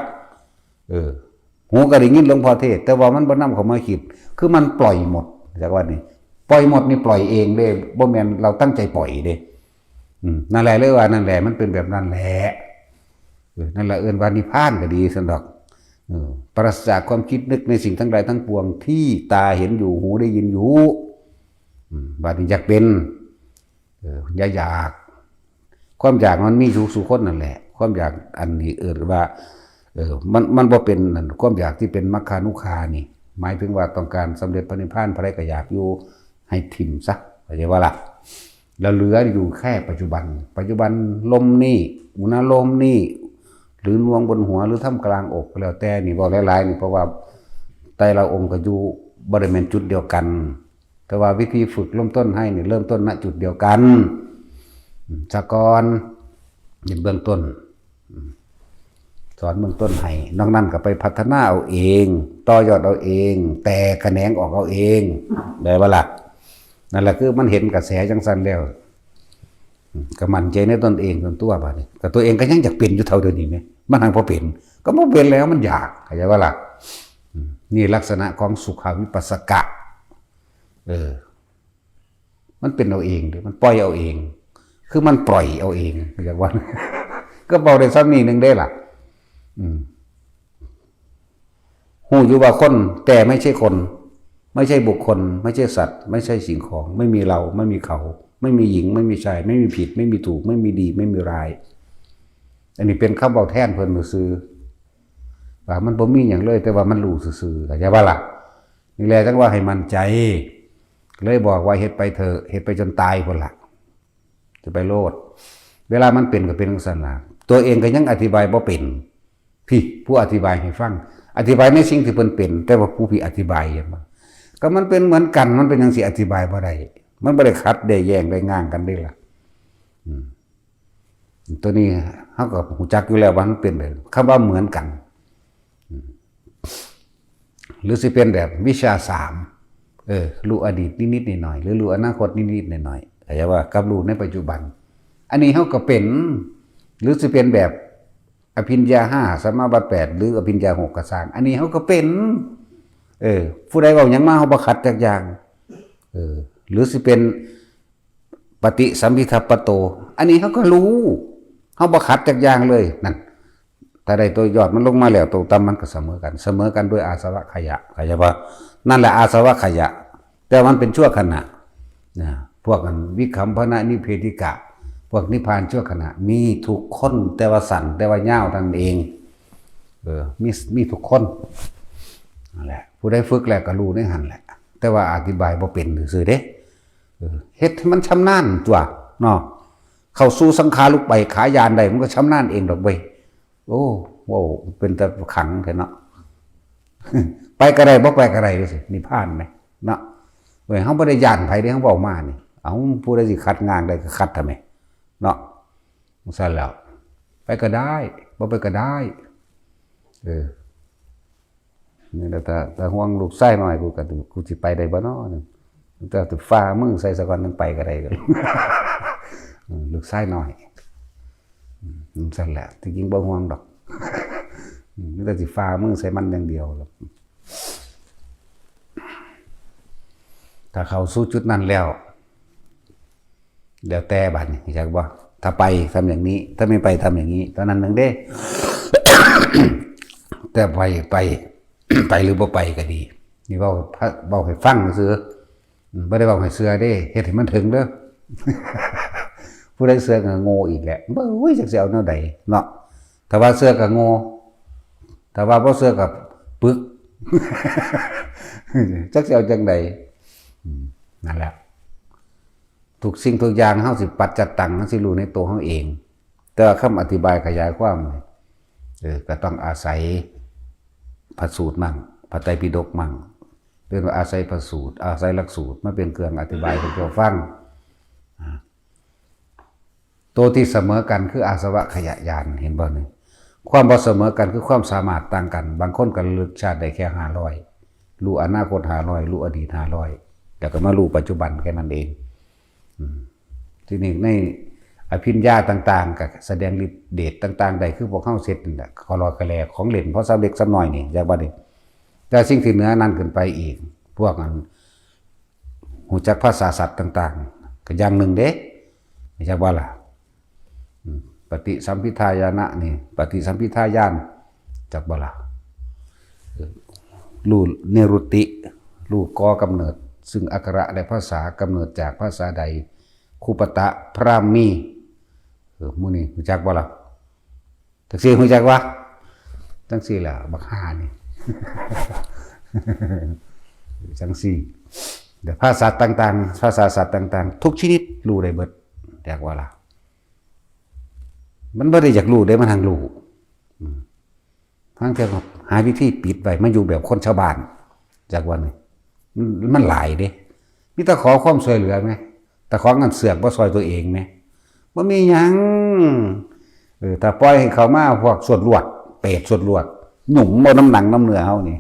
หูก็ได้ยินหลวงพ่อเทศแต่ว่ามันบ่นำเข้ามาคิดคือมันปล่อยหมดจากว่านี่ปล่อยหมดนี่ปล่อยเองเด้บ่แม่นเราตั้งใจปล่อยเด้นั่นแหละเลยว่านั่นแหละมันเป็นแบบนั้นแหละนั่นแหละเอิ้นว่านิพพานก็ดีซั่นดอกปราศจากความคิดนึกในสิ่งทั้งหลายทั้งปวงที่ตาเห็นอยู่หูได้ยินอยู่บาดนี้อยากเป็นอยากความอยากมันมีสู่คนนั่นแหละความอยากอันนี้ว่ามันบ่เป็นความอยากที่เป็นมัคคานุคานี่หมายถึงว่าต้องการสำเร็จพระนิพพานพระใดก็อยากอยู่ให้ถิ่มซะเข้าใจว่าล่ะแล้วเหลืออยู่แค่ปัจจุบันลมนี่อุณหลมนี่หรือนวงบนหัวหรือท่ามกลางอกแล้วแต่นี่บอกหลายๆนี่เพราะว่าไตรเราองค์ก็อยู่บริเวณจุดเดียวกันแต่ว่าวิธีฝึกเริ่มต้นให้นี่เริ่มต้นณจุดเดียวกันสะกอนอย่างเบื้องต้นสอนเบื้องต้นให้นอกนั้นก็ไปพัฒนาเอาเองต่อยอดเอาเองแต่แขนงออกเอาเองได้บ่ล่ะนั่นแหละคือมันเห็นกระแสจังซั่นแล้วก็มั่นใจในตนเองตนตัวบาดนี้แต่ตัวเองก็ยังอยากเป็นอยู่เท่าเดิมนี่มั้ยมันทางพอเป็นก็บ่เป็นแล้วมันอยากเข้าใจว่าล่ะนี่ลักษณะของสุขวิปัสสกะมันเป็นเอาเองเด้มันปล่อยเอาเองคือมันปล่อยเอาเองอย่างว่าก็บอกได้ซ้ำนี้นึงได้ล่ะฮู้อยู่ว่าคนแต่ไม่ใช่คนไม่ใช่บุคคลไม่ใช่สัตว์ไม่ใช่สิ่งของไม่มีเราไม่มีเขาไม่มีหญิงไม่มีชายไม่มีผิดไม่มีถูกไม่มีดีไม่มีร้ายอันนี้เป็นคำบอกแทนเพิ่นซื่อว่ามันบ่มีหยังเลยแต่ว่ามันรู้ซื่อๆเข้าใจบ่ล่ะนี่แหละจังว่าให้มั่นใจเลยบอกว่าเฮ็ดไปเถอะเฮ็ดไปจนตายพุ่นล่ะจะไปโลดเวลามันเป็นก็เป็นจังซั่นล่ะตัวเองก็ยังอธิบายบ่เป็นพี่ผู้อธิบายให้ฟังอธิบายในสิ่งที่เพิ่นเป็นแต่ว่าผู้พี่อธิบายยังบ่ก็มันเป็นเหมือนกันมันเป็นจังสิอธิบายบ่ได้มันบ่ได้ขัดได้แย้งได้ง้างกันได้ล่ะ ตัวนี้เขาก็หูจักอยู่แล้วว่ามันเป็นเลยคำว่าเหมือนกันหรือสิเป็นแบบวิชา3รู้อดีตนิดๆหน่อยๆหรือรู้อนาคตนิดๆหน่อยๆแต่ว่ากับรู้ในปัจจุบันอันนี้เขาก็เป็นหรือสิเป็นแบบอภิญญา5สมาบัติ8หรืออภิญญา6กระสางอันนี้เขาก็เป็นผู้ใดเว้าหยังมาเขาบ่ขัดจักอย่างหรือสิเป็นปฏิสัมภิทัปปโตอันนี้เขาก็รู้เขาบ่ขัดจักอย่างเลยนั่นถ้าได้ตัวยอดมันลงมาแล้วตัวต่ำมันก็เสมอกันด้วยอาสวะขยะเข้าใจป่ะนั่นแหละอาสวะขยะแต่มันเป็นชั่วขณะนะพวกกันวิคัมภนะนิเพธิกะพวกนิพพานชั่วขณะมีทุกคนแต่ว่าสั่นแต่ว่าย่าวท่านเองมีทุกคนนั่นแหละผู้ได้ฝึกแล้วก็รู้ในหันแหละแต่ว่าอธิบายบ่เป็นซื่อเด้เฮ็ดให้มันชำนาญตัวเนาะเข้าสู่สังขารลุกไปขายานได้มันก็ชำนาญเองดอกเว้ยโอ้โหเป็นแต่ขังแท้เนาะไปก็ได้บ่ไปก็ได้สินิพพานไหมเนาะเว้ยเฮาบ่ได้ย่านไผเด้เฮาเว้ามานี่เอ้าผู้ใดสิขัดงานได้ก็ขัดทำไมเนาะซั่นแล้วไปก็ได้บ่ไปก็ได้นี่แหละแต่ห่วงลูกไส้หน่อยกูสิไปได้บ่เนาะแต่ถึงฟ้ามึงใส่สะก่อนนึงไปก็ได้ลูกไส้หน่อยสั่นแหละที่จริงบ่ห่วงดอกนี่แต่สิฟ้ามึงใส่มันอย่างเดียวถ้าเขาสู้จุดนั้นแล้วแต่บัดนี้อยากว่าถ้าไปทำอย่างนี้ถ้าไม่ไปทำอย่างนี้ตอนนั้นนึงเด้ แต่ไปหรือบ่ไปก็ดีนี่เว้าให้ฟังซื่อบ่ได้เว้าให้เชื่อเด้เฮ็ดให้มันถึงเด้อ ผู้ใดเชื่อก็โง่อีกแหละบ่อุ้ยจักสิเอาแนวใดเนาะถ้าว่าเชื่อก็โง่ถ้าว่าบ่เชื่อก็ปึก จักสิเอาจังไดนั่นแหละทุกสิ่งทุกอย่างเฮาสิปัจจัตตังเฮาสิรู้ในตัวเฮาเองแต่คำอธิบายขยายความก็ต้องอาศัยพระสูตรมั่งพระไตรปิฎกมั่งเรียกว่าอาศัยพระสูตรอาศัยหลักสูตรมาเป็นเครื่องอธิบายให้เจ้าฟังตัวที่เสมอกันคืออาสวะขยะญาณเห็นบ่นี่ความบ่เสมอกันคือความสามารถต่างกันบางคนก็ระลึกชาติได้แค่500รู้อนาคต500รู้อดีต500แล้วก็มารู้ปัจจุบันแค่นั้นเองทีนี้ในอภิญญาต่างๆกับแสดงฤทธิ์เดชต่างๆใดคือพวกเข้าเสร็จนี่แหละขอรอกระแลของเล่นเพราะสำเร็จสำน้อยนี่จากว่านี่แต่สิ่งที่เหนือนั้นขึ้นไปอีกพวกนั้นหูจักภาษาสัตว์ต่างๆก็อย่างหนึ่งเด้จากว่าล่ะปฏิสัมภิทายานะนี่ปฏิสัมภิทายานจากว่าล่ะรู้เนรุตติรู้กอกำเนิดซึ่งอักขระและภาษากำเนิดจากภาษาใดคูปตะพรามีมูนี่รู้จักบ่ล่ะจังซี่รู้จักวะจังซี่แหละบักห่านี่ จังซี่เดี๋ยวภาษาต่างๆภาษาสัตว์ต่างๆทุกชนิดรู้ได้เบิดเรียกว่าล่ะมันบ่ได้อยากรู้ได้มันทางรู้ทางเที่ยวหาวิธีปิดไว้มันอยู่แบบคนชาวบ้านจากวันนี้มันหลายเด้มีแต่ขอความช่วยเหลือไหมแต่ของเงินเสือกบ่ซอยตัวเองไหมบ่มีหยังถ้าปล่อยให้เขามาพวกสวดลวดเปรตสวดลวดหนุ่มบ่น้ำหนังน้ำเนื้อเฮานี่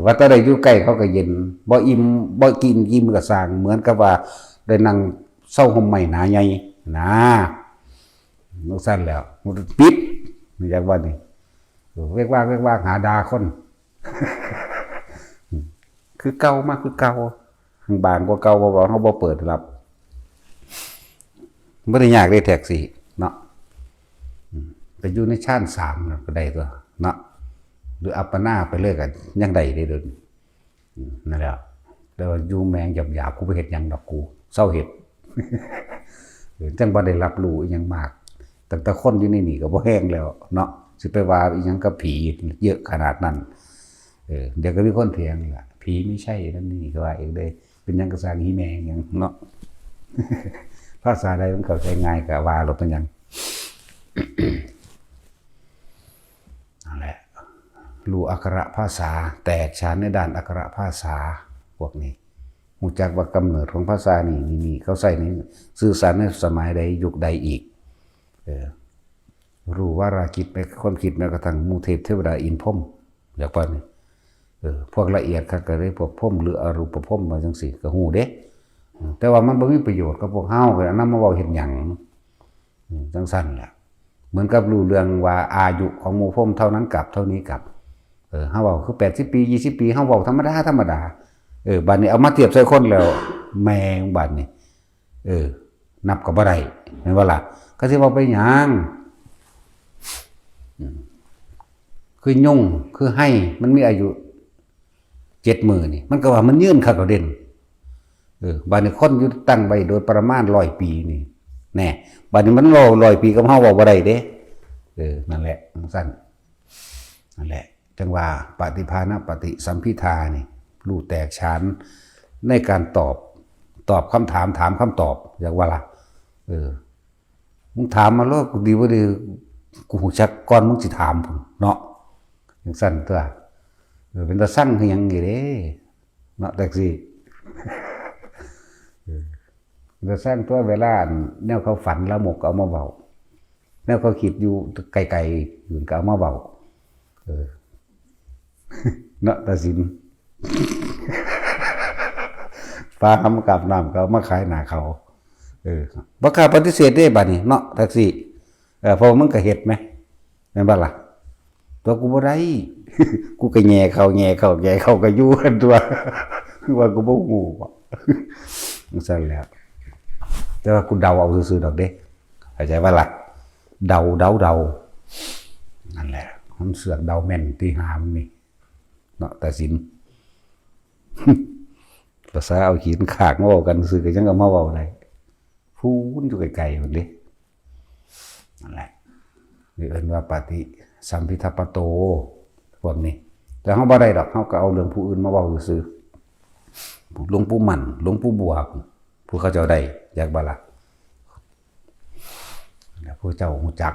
ว่าแต่ได้อยู่ใกล้เขาก็เย็นบ่อิ่มบ่กินอิ่มก็สร้างเหมือนกับว่าได้นั่งเศร้าห่มใหม่หนาใหญ่นะนกสั้นแล้วปิดนี่จากว่านี่เวกว่าหาดาคน คือเก่ามากคือเก่าข้างบานกว่าเก่าบ่เขาบ่เปิดรับบ่ได้ยากได้แท็กซี่เนาะไปอยู่ในชั้น3ก็ได้ตัวเนาะหรืออัปปนาไปเรื่อยกันยังได้เดินนั่นแหละแต่ว่าอยู่แมงหยาบๆกูไปเฮ็ดหยังดอกกูเศร้าเฮ็ด จังบ่ได้รับรู้อีหยังมากตั้งแต่คนอยู่ในนี่ก็บ่แห้งแล้วเนาะสิไปว่าอีหยังกับผีเยอะขนาดนั้นเดี๋ยวก็มีคนเถียงล่ะผีไม่ใช่นั่นนี่ก็ว่าเองเลยเป็นหยังกระสร้างอีแมงหยังเนาะ ภาษาใดมันเข้าใจง่ายก็ว่าเราเป็นหยัง นั่นแหละรู้อักขระภาษาแตกฉานในด้านอักขระภาษาพวกนี้ หูจักว่ากำเนิดของภาษานี่เขาใส่ในสื่อสารในสมัยใดยุคใดอีกรู้ว่าราคิดไปคนคิดแม้กระทั่งมูเทพเทวดาอินพรหมอยากว่านี่พวกละเอียดคักก็เลยพวกพรหมหรืออรูปพรหมมาจังซี่ก็ฮู้เด้แต่ว่ามันบ่มีประโยชน์กับพวกเฮาก็นำมาเว้าเฮ็ดหยังจังซั่นแหละเหมือนกับรู้เรื่องว่าอายุของหมู่พรหมเท่านั้นกับเท่านี้กับเฮาเว้าคือ80ปี20ปีเฮาเว้าธรรมดาบัดนี้เอามาเทียบใส่คนแล้วแม่งบัดนี้นับก็บ่ได้แม่นบ่ล่ะก็สิเว้าไปหยังคือยุ่งคือให้มันมีอายุ70,000นี่มันก็ว่ามันยืนคักเอาเด่นบัดนี้คนอยู่ตั้งไว้โดยประมาณ100ปีนี่แน่บัดนี้มัน100ปีกับเฮาเว้าบ่ได้เด้นั่นแหละสั้นนั่นแหละจังว่าปฏิภาณปฏิสัมภิทานี่รู้แตกฉานในการตอบคำถามถามคำตอบอย่างว่าล่ะมึงถามมาแล้วกูดีบ่ดีกูหูจักก่อนมึงสิถามพุ่นเนาะจังซั่นตัวเป็นตาสั่งคือหยังนี่เด้เนาะแท็กซี่ตาสั่งตัวเวลาแนวเขาฝันละหมกเอามาเว้าแนวเขาคิดอยู่ไกลๆอื่นก็เอามาเว้าเนาะตาสินฟ้าทำกับน้ำก็มาขายหน้าเขาบ่กล้าปฏิเสธได้บัดนี้เนาะแท็กซี่เพราะมึงก็เฮ็ดไหมแม่นบ่ล่ะตัวกูบ่ได้ กูก็แย่เขาก็อยู่กันตัวว่ากูบ่ฮู้บ่จังซั่นแหละแต่ว่ากูเดาเอาซื่อๆดอกเด้เข้าใจบ่ล่ะเดานั่นแหละมันเสือกเดาแม่นที่หามันนี่เนาะแต่สิน ภาษาเอาขีดขากมาเว้ากันซื่อก็ยังเอามาเว้าได้พูนอยู่ไกลๆพุ่นเด้นั่นแหละนี่เอิ้นว่าปฏิสัมภิทัปปโตพวกนี้แต่เฮาบ่ได้ดอกเฮาก็เอาเรื่องผู้อื่นมาเว้าซื่อหลวงปู่มั่นหลวงปู่บัวผู้เขาเจ้าได้อยากบ่ล่ะแล้วผู้เจ้าฮู้จัก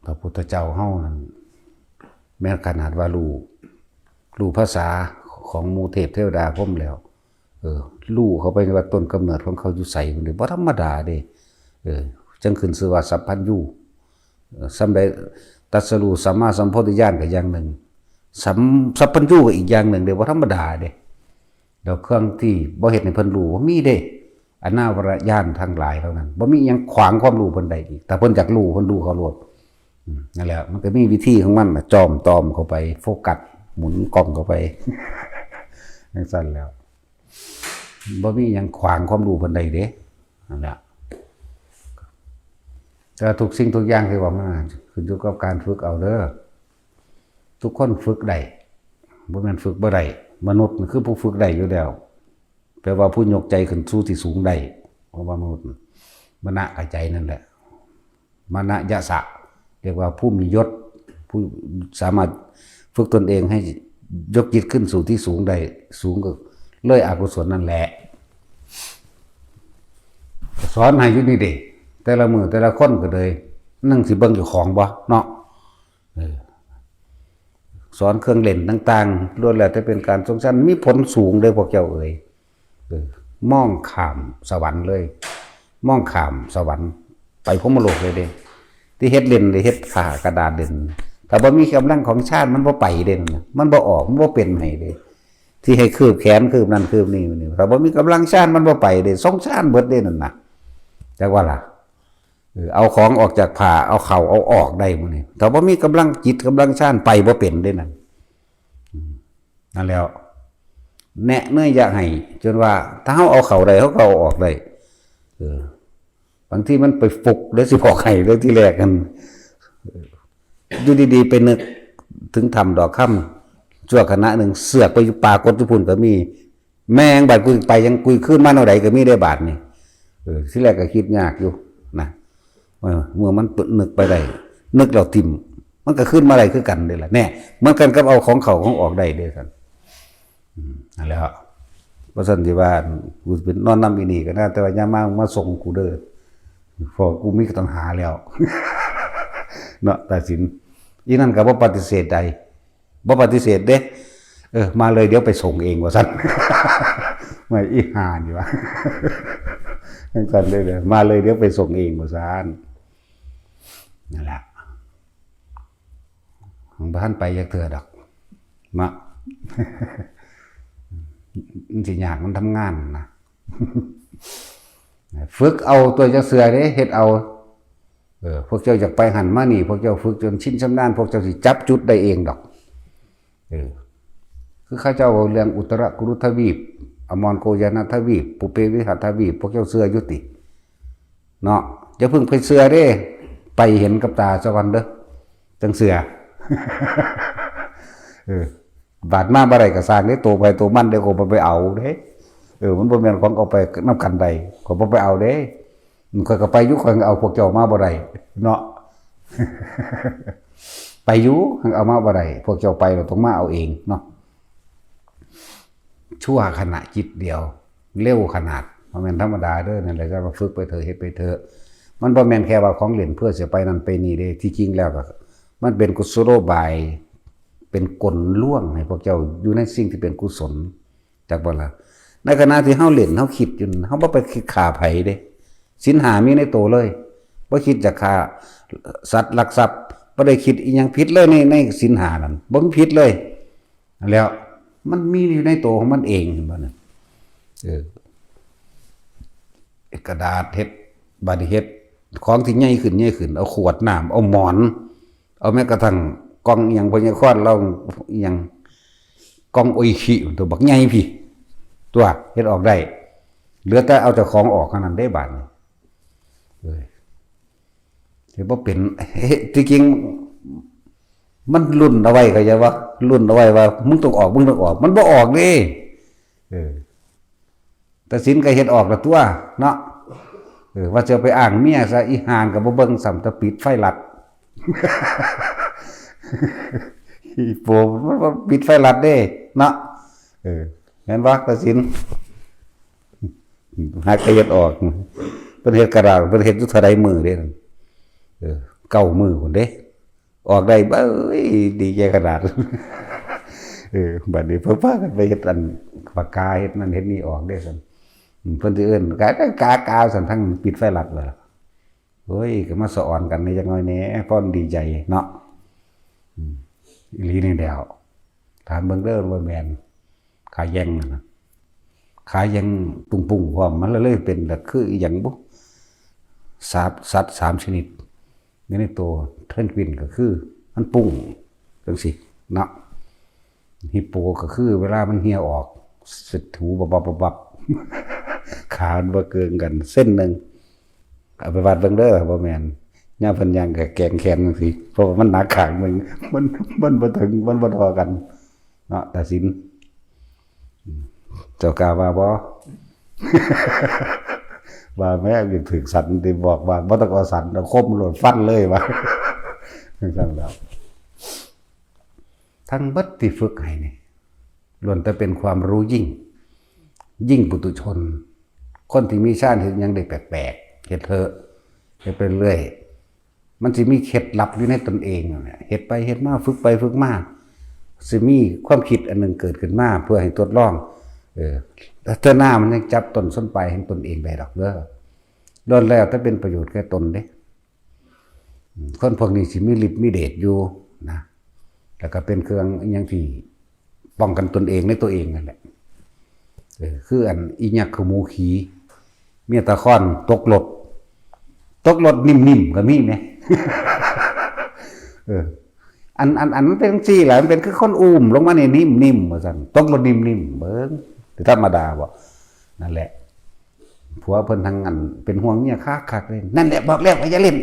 พระพุทธเจ้าเฮานั่นแม้ขนาดว่ารู้ภาษาของหมู่เทพเทวดาพรหมแล้วรู้เขาไปว่าต้นกำเนิดของเขาอยู่ไสพุ่นเด้บ่ธรรมดาเด้จังขึ้นชื่อว่าสัพพัญญูสำใดตรัสรู้สัมมาสัมโพธิญาณก็อย่างหนึ่งสัพพัญญูก็อีกอย่างหนึ่งเด้บ่ธรรมดาเด้ดอกเครื่องที่บ่เฮ็ดให้เพิ่นรู้ว่ามีเด้อนาวรญาณทั้งหลายเหล่านั้นบ่มีหยังขวางความรู้เพิ่นได้อีกแต่เพิ่นอยากรู้เพิ่นรู้เขาโลดนั่นแหละมันก็มีวิธีของมันน่ะจอมตอมเข้าไปโฟกัสหมุนกล้องเข้าไปจังซั่นแล้วบ่มีหยังขวางความรู้เพิ่นได้เด้นั่นแหละแต่ทุกสิ่งทุกอย่างที่ว่ามาขึ้นอยู่กับการฝึกเอาเด้อทุกคนฝึกได้บ่แม่นฝึกบ่ได้มนุษย์คือผู้ฝึกได้อยู่แล้วแปลว่าผู้ยกใจขึ้นสู่ที่สูงได้เพราะว่ามนุษย์มนะกับใจนั่นแหละมนะยะสะเรียกว่าผู้มียศผู้สามารถฝึกตนเองให้ยกจิตขึ้นสู่ที่สูงได้สูงก็เลยอกุศลนั่นแหละสอนให้อยู่นี่เด้แต่ละมือแต่ละคนก็เลยนั่งสิเบิ่งอยู่ของบ่เนาะสอนเครื่องเล่นต่างๆล้วนแล้วแต่เป็นการทรงชั้นมีผลสูงเลยพวกเจ้าเอ่ยมองข้ามสวรรค์เลยมองข้ามสวรรค์ไปพรหมโลกเลยเด้ที่เฮ็ดเล่นได้เฮ็ดขากระดาษเด่นถ้าบ่มีกำลังของชาติมันบ่ไปเด่นมันบ่ออกมันบ่เป็นให้เด้ที่ให้คืบแขนคืบนั่นคืบนี่ถ้าบ่มีกำลังชาติมันบ่ไปเด้สงชาติเบิดเด้นั่นน่ะจักว่าล่ะเอาของออกจากผ้าเอาเข่าเอาออกได้มื้อนี้ถ้าบ่มีกำลังจิตกำลังชาติไปบ่เป็นเด้นั่นนั่นแล้วแนะเนื่อยอยากให้จนว่าถ้าเฮาเอาเข่าได้เฮาก็เอาออกได้บางทีมันไปฟุกแล้วสิบอกให้เลยที่แรกกันอยู่ดีๆไปนึกถึงทำดอกค่ำชั่วขณะหนึ่งเสือกไปอยู่ป่ากดทุพุ่นก็มีแม่งบาดกุยไปยังกุยขึ้นมาเท่าใดก็มีได้บาดนี่ที่แรกก็คิดยากอยู่นะเมื่อมันนึกไปได้นึกแล้วทิ่มมันก็ขึ้นมาได้คือกันเด้ล่ะแน่เหมือนกันกับเอาของเขาของออกได้เด้กันนั่นแหละว่าซั่นสิว่ากูเป็นนอนนำอีนี่ก็น่าแต่ว่ายามมาส่งกูเด้อพอกูมีปัญหาแล้วเนาะตัดสินอีนั่นก็บ่ปฏิเสธใดบ่ปฏิเสธเด้ มาเลยเดี๋ยวไปส่งเองว่าซั่น ไม่อีห่านี่วะ จังซั่นเลยมาเลยเดี๋ยวไปส่งเองว่าซั่นนั่นแหละของบ้านไปจักเทื่อดอกมา มันสิยากมันทำงานนะ ฝึกเอาตัวจักเสือเด้เฮ็ดเอาพวกเจ้าอยากไปหันมานี่พวกเจ้าฝึกจนชินชำนาญพวกเจ้าสิจับจุดได้เองดอกคือข้าเจ้าเรื่องอุตรกุรุทวีปอมรโกยานาทวีปปุเพวิหัตถวีปพวกเจ้าเสือยุติเนาะจะพึ่งไปเสือเด้ไปเห็นกับตาซะก่อนเด้อจังเสือ บาดมาบ่ได้ก็สร้างได้โตไปโตมันได้ก็บ่ไปเอาเด้มันบ่แม่นของเอาไปนำกันใดก็บ่ไปเอาเด้มันก็ไปอยู่ค่อยเอาพวกเจ้ามาบ่ได้เนาะ ไปอยู่เอามาบ่ได้พวกเจ้าไปเราต้องมาเอาเองเนาะชั่วขณะจิตเดียวเร็วขนาดบ่แม่นธรรมดาเด้อนั่นแหละจะมาฝึกไปเถอะเฮ็ดไปเถอะมันบ่แม่นแค่ว่าของเล่นเพื่อสิไปนั่นไปนี่เด้ที่จริงแล้วก็มันเป็นกุศโลบายเป็นกลล่วงให้พวกเจ้าอยู่ในสิ่งที่เป็นกุศลจากบ่ล่ะในขณะที่เฮาเล่นเฮาคิดอยู่เฮาบ่ไปคิดฆ่าไผเด้ศีล5มีในโตเลยบ่คิดจะฆ่าสัตว์ลักทรัพย์บ่ได้คิดอีหยังผิดเลยในศีล5นั่นบ่มีผิดเลยแล้วมันมีอยู่ในโตของมันเองเห็นบ่น่ะกระดาษเฮ็ดบาดนี้เฮ็ดของที่ใหญ่ขึ้นเอาขวดน้ำเอาหมอนเอาแม้กระทั่งกองอีหยังพญาคอนเราอีหยังกองโออิชิตัวบักใหญ่พี่ตัวเฮ็ดออกได้เหลือแต่เอาเจ้าของออกเท่านั้นได้บาดนี้ถือว่าเป็นที่จริงมันรุ่นเอาไว้ก็จะว่ารุ่นเอาไว้ว่ามึงต้องออกมันบ่ออกเด้แต่ศีลก็เฮ็ดออกแล้วตัวเนาะว่าจะไปอ้างเมียซะอีห่านก็บ่เบิ่งซ้ำตะปิดไฟลัด อีโปมันปิดไฟลัดเด้เนาะแม่นว่าแต่ศีลหากเฮ็ดออกเพิ่นเฮ็ดกระดาษเพิ่นเฮ็ดอยู่เท่าใดมื้อเด้9 มื้อพุ่นเด้ออกได้เบ้ยดีใจขนาด บัดนี้เพิ่นพากันไปเฮ็ดอันปากกาเฮ็ดนั่นเฮ็ดนี่ออกเด้ซั่นเพิ่นสิเอิ้นกาซั่นทั้งปิดไฟลัดเลยโอ้ยก็มาสอนกันนี่จักหน่อยแหน่พอดีใจเนาะอีหลีนี่แล้วถามเบิ่งเด้อว่าแม่นขาแยงนะขาแยงปุ้งๆพร้อมมันเลยเป็นแบบคืออีหยังบ่สัตว์3ชนิดนี่ในตัวเทรนกวินก็คือมันปุ้งจังซี่เนาะฮิปโปก็คือเวลามันเหี่ยวออกสึกถูบับขาบ่เกินกันเส้นนึงเอาไปวัดเบิ่งเด้อบ่แม่นย่าเพิ่นยังก็แกงแขนจังซี่เพราะว่ามันหนักข้างมึงมันบ่ถึงมันบ่พอกันเนาะตัดสินเจ้ากล้าว่าบ่ ว่าแม่ยังถึงสันติบอกว่าบ่ต้องเอาสันเอาคมโหลดฟันเลยว่าจังแล้วทั้งเบิดที่ฝึกให้นี่ล้วนแต่เป็นความรู้ยิ่งปุถุชนคนที่มีชาติเห็นยังได้แปลกๆเฮ็ดเถอะเฮ็ดไปเรื่อยมันสิมีเคล็ดลับอยู่ในตนเองเนี่ยเฮ็ดไปเฮ็ดมาฝึกไปฝึกมาสิมีความคิดอันนึงเกิดขึ้นมาเพื่อให้ทดลองแล้วเธอหน้ามันยังจับต้นส้นปลายแห่งตนเองได้ดอกเด้อล้วนแล้วถ้าเป็นประโยชน์แก่ตนเด้คนพวกนี้สิมีฤทธิ์มีเดชอยู่นะแล้วก็เป็นเครื่องอย่างที่ป้องกันตนเองในตัวเองนั่นแหละคืออันอีหยักขมูขีเมียตะค่อนตกรถนิ่มๆก็มีไหม อันมันเป็นซี่แหละมันเป็นคือคนอุ้มลงมาในนิ่มๆว่าซั่นตกรถนิ่มๆเบิ่งธรรมดาบ่นั่นแหละผัวเพิ่นทั้งนั้นเป็นห่วงเมียคักๆเลยนั่นแหละบอกแล้วว่าอย่าเล่น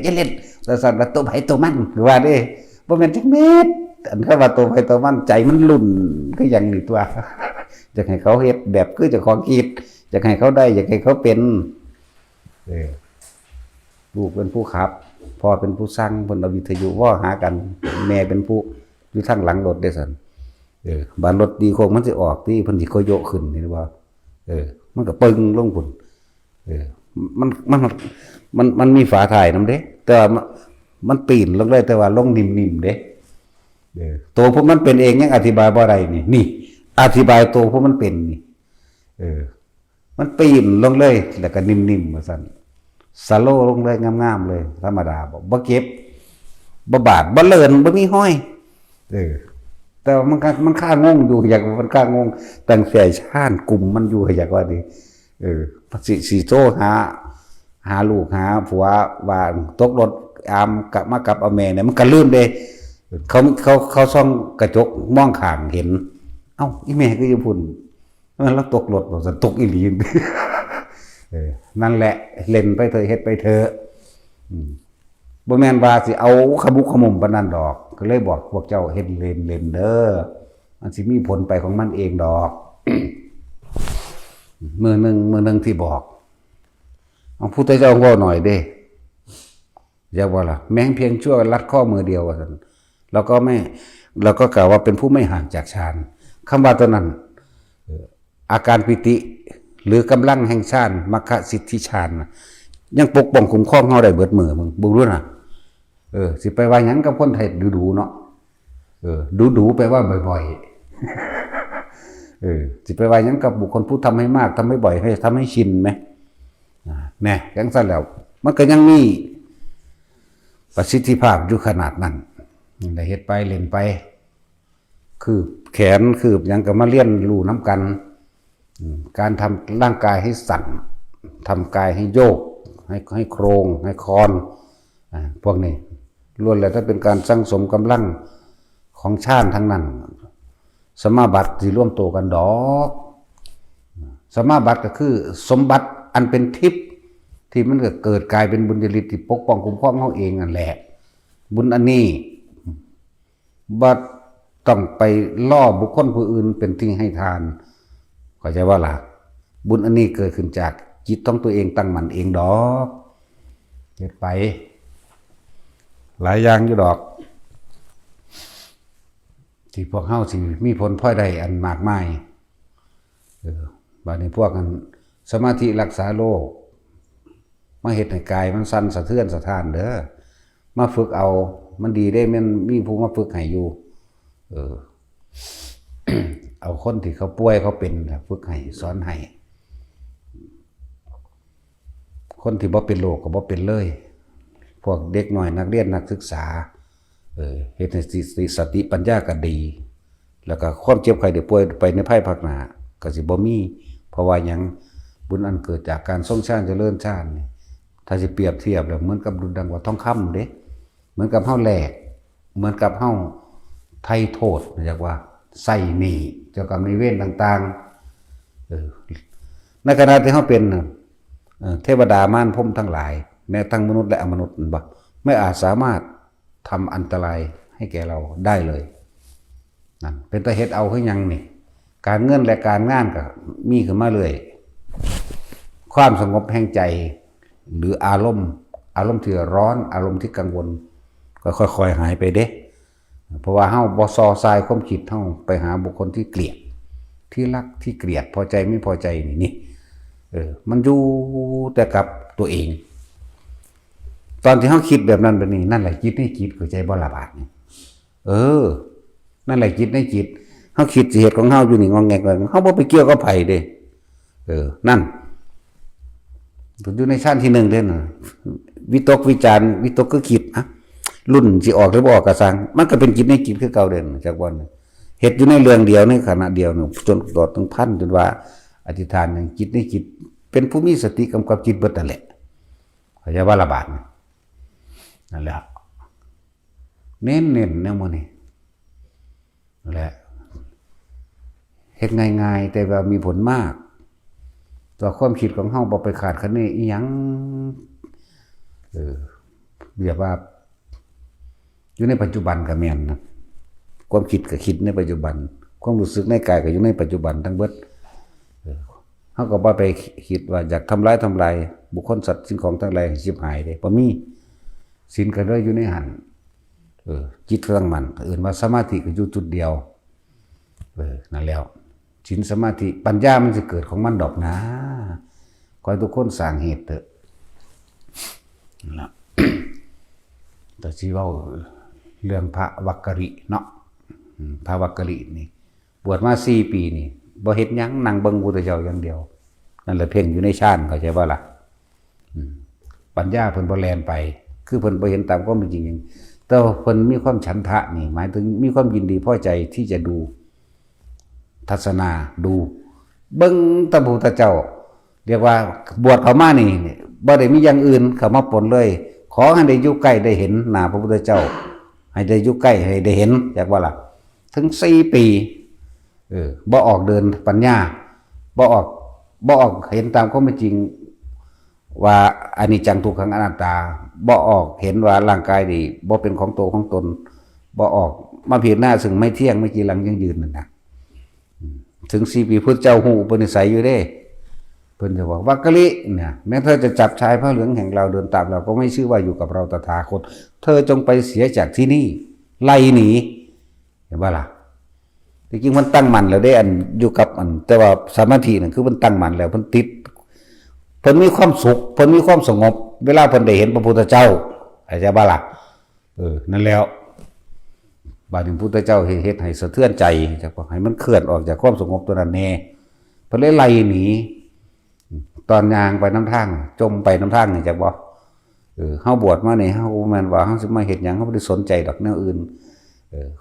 แต่สั่นว่าตัวไผตัวมันคือว่าเด้บ่แม่นจักเม็ดอันคำว่าตัวไผตัวมันใจมันลุ่นคือหยังนี่ตัว อยากให้เขาเฮ็ดแบบคือเจ้าของคิดอยากให้เขาได้อยากให้เขาเป็นลูกเป็นผู้ขับพ่อเป็นผู้สั่งเพิ่นเอาวิทยุว่าหากันแม่เป็นผู้อยู่ทางหลังรถได้ซั่นบ้านรถดีโคงมันสิออกที่เพิ่นสิโคโยขึ้นนี่ว่ามันก็ปึ้งลงพุ่นมันมีฝาถ่ายนำเด้แต่มันปีนลงเลยแต่ว่าลงนิ่มๆเด้ตัวพวกมันเป็นเองยังอธิบายบ่ได้นี่ อธิบายตัวเพราะมันเป็นนี่มันปีนลงเลยแล้วก็นิ่มๆว่าซั่นสโลว์ลงเลยงามๆเลยธรรมดาบ่เก็บ่บาดบ่เลินบ่มีห้อยแต่ว่ามันค่างงอยู่อยากมันค่างงตั้งแต่ชาติกลุ่มมันอยู่อยากว่าดิสิโทรหาลูกหาผัวว่าตกรถอามกลับมากับเอาแม่เนี่ยมันก็ลืมเด้เขาส่องกระจกมองข้างเห็นเอ้าอีแม่ก็อยู่พุ่นมันแล้วตกรถบ่ซั่นตกอีหลีนั่นแหละเล่นไปเถอะเฮ็ดไปเถอะบ่แม่นว่าสิเอาขมุกขมุมปานนั้นดอกก็เลยบอกพวกเจ้าเฮ็ดเล่นเด้อมันสิมีผลไปของมันเองดอก มื้อนึงที่บอกเอาพุทธเจ้าเว้าหน่อยเด้อย่าว่าล่ะแม้งเพียงชั่วลัดข้อมือเดียวว่าซั่นเราก็กล่าวว่าเป็นผู้ไม่ห่างจากฌานคำว่าตัวนั้นอาการปิติหรือกำลังแห่งฌานมรรคสิทธิฌานยังปกป้องคุ้มครองเฮาได้เบิดมือมึงบ่รู้น่ะสิไปว่าหยังกับคนไทยดูๆเนาะดูแปลว่าบ่อยๆสิไปว่าหยังกับบุคคลผู้ทำให้มากทำให้บ่อยให้ทำให้ชินไหมแน่จังซั่นแล้วมันก็ยังมีประสิทธิภาพอยู่ขนาดนั้นได้เฮ็ดไปเล่นไปคืบแขนคืบหยังก็มาเรียนรู้น้ำกันการทำร่างกายให้สั่นทำกายให้โยกให้โครงให้คอนพวกนี้ล้วนแล้วถ้าเป็นการสร้างสมกำลังของฌานทั้งนั้นสมาบัติที่ร่วมตัวกันดอกสมาบัติก็คือสมบัติอันเป็นทิพย์ที่มันเกิดกลายเป็นบุญญาฤทธิ์ที่ปกป้องคุ้มครองเฮาเองนั่นแหละบุญอันนี้บ่ต้องไปล่อบุคคลผู้อื่นเป็นที่ให้ทานเข้าใจว่าล่ะบุญอันนี้เกิดขึ้นจากจิตของตัวเองตั้งมั่นเองดอกเฮ็ดไปหลายอย่างอยู่ดอกที่พวกเฮาสิมีผลพลอยได้อันมากมายบัดนี้พวกกันสมาธิรักษาโลกมาเฮ็ดให้กายมันสั่นสะเทือนสะท้านเด้อมาฝึกเอามันดีได้มันมีผู้มาฝึกให้อยู่เอาคนที่เขาป่วยเขาเป็นฝึกให้สอนให้คนที่บ่เป็นโรคก็บ่เป็นเลยพวกเด็กน้อยนักเรียนนักศึกษาเฮ็ดให้สติปัญญาก็ดีแล้วก็ความเจ็บไข้ได้ป่วยไปในภายภาคหน้าก็สิบ่มีเพราะว่าหยังบุญอันเกิดจากการทรงฌานเจริญฌานนี่ถ้าสิเปรียบเทียบแล้วเหมือนกับดุจดังว่าทองคำเด้เหมือนกับเฮาแลกเหมือนกับเฮาไถ่โทษเรียกว่าใส่หนี้เจ้ากรรมนายเวรต่างๆในขณะที่เฮาเป็นเทวดามารพรหมทั้งหลายแม้ทั้งมนุษย์และอมนุษย์บ่ไม่อาจสามารถทำอันตรายให้แก่เราได้เลยนั่นเป็นตาเฮ็ดเอาคือหยังนี่การเงินและการงานก็มีขึ้นมาเลยความสงบแห่งใจหรืออารมณ์ที่ร้อนอารมณ์ที่กังวลก็ค่อยๆหายไปเด้เพราะว่าเฮาบ่ซอซายความคิดเฮาไปหาบุคคลที่เกลียดที่รักที่เกลียดพอใจไม่พอใจนี่มันอยู่แต่กับตัวเองตอนที่เฮาคิดแบบนั้นแบบนี้นั่นแหละจิตในจิตเข้าใจบ่ละบาดนี่นั่นแหละจิตในจิตเฮาคิดสิเหตุของเฮาอยู่นี่งอแงกเฮาบ่ไปเกี่ยวกับไผเด้นั่นอยู่ในชั้นที่1เด้น่ะวิตกวิจารวิตกคือคิดรุ่นสิออกหรือบ่ออกก็ซังมันก็เป็นจิตในจิตคือเก่าเด่นจากวันเฮ็ดอยู่ในเรื่องเดียวในขณะเดียวจนตลอดถึงพันจนว่าอธิษฐานอย่างจิตในจิตเป็นผู้มีสติกำกับจิตเบิดนั่นแหละเข้าใจว่าละบาดนั่นแหละเน้นแนวมื้อนี้นั่นแหละเฮ็ดง่ายๆแต่ว่ามีผลมากต่อความคิดของเฮาบ่ไปขาดคะเนอีหยังเรียกว่าอยู่ในปัจจุบันก็แม่นนะความคิดก็คิดในปัจจุบันความรู้สึกในกายก็อยู่ในปัจจุบันทั้งเบิดเฮาก็บ่ไปคิดว่าอยากทำลายบุคคลสัตว์สิ่งของทั้งหลายให้ชิบหายเด้บ่มีศีลก็เลยอยู่ในหันจิตตั้งมั่นอื่นว่าสมาธิก็อยู่จุดเดียวนั่นแล้วศีลสมาธิปัญญามันสิเกิดของมันดอกนะขอให้ทุกคนสร้างเหตุเถอะนั่นล่ะแต่สิเว้าเรื่องพระวักกะริเนาะพระวักกะรินี่ บวชมา4 ปีนี่บ่เฮ็ดหยังนั่งเบิ่งพุทธเจ้าอย่างเดียวนั่นแหละเพ่งอยู่ในฌานเข้าใจบ่ล่ะปัญญาเพิ่นบ่แล่นไปคือเพิ่นบ่เห็นตามความเป็นจริงแต่เพิ่นมีความฉันทะนี่หมายถึงมีความยินดีพอใจที่จะดูทัศนาดูเบิ่งตะพุทธเจ้าเรียกว่าบวชเข้ามานี่บ่ได้มีอย่างอื่นเข้ามาปนเลยขอให้ได้อยู่ใกล้ได้เห็นหน้าพระพุทธเจ้าให้ได้อยู่ใกล้ให้ได้เห็นจักว่าล่ะถึง4 ปีบ่ออกเดินปัญญาบ่ออกเห็นตามความเป็นจริงว่าอนิจจังทุกขังอนัตตาบ่ออกเห็นว่าร่างกายนี่บ่เป็นของตัวของตนบ่ออกมาพิจารณาซึ่งไม่เที่ยงไม่จีรังยั่งยืนนั่นนะถึง4 ปีพุทธเจ้าหูอุปนิสัยอยู่เด้เพิ่นจะบอกวักกะลิเนี่ยแม้เธอจะจับชายผ้าเหลืองแห่งเราเดินตามเราก็ไม่ชื่อว่าอยู่กับเราตถาคตเธอจงไปเสียจากที่นี่ไล่หนีเห็นบ่ล่ะจริงๆมันตั้งมั่นแล้วได้อันอยู่กับอันแต่ว่าสมาธินั่นคือมันตั้งมั่นแล้วเพิ่นติดเพิ่นมีความสุขเพิ่นมีความสงบเวลาเพิ่นได้เห็นพระพุทธเจ้าเข้าใจบ่ล่ะนั่นแล้วบาดนี้พระพุทธเจ้าเฮ็ดให้สะเทือนใจจักว่าให้มันเคลื่อนออกจากความสงบตัวนั้นแน่เพิ่นเลยไล่หนีตอนย่างไปน้ำทางจมไปน้ำทางนี่จักบ่เฮาบวชมานี่เฮาบ่แม่นว่าเฮาสิมาเฮ็ดหยังเฮาบ่ได้สนใจดอกแนวอื่น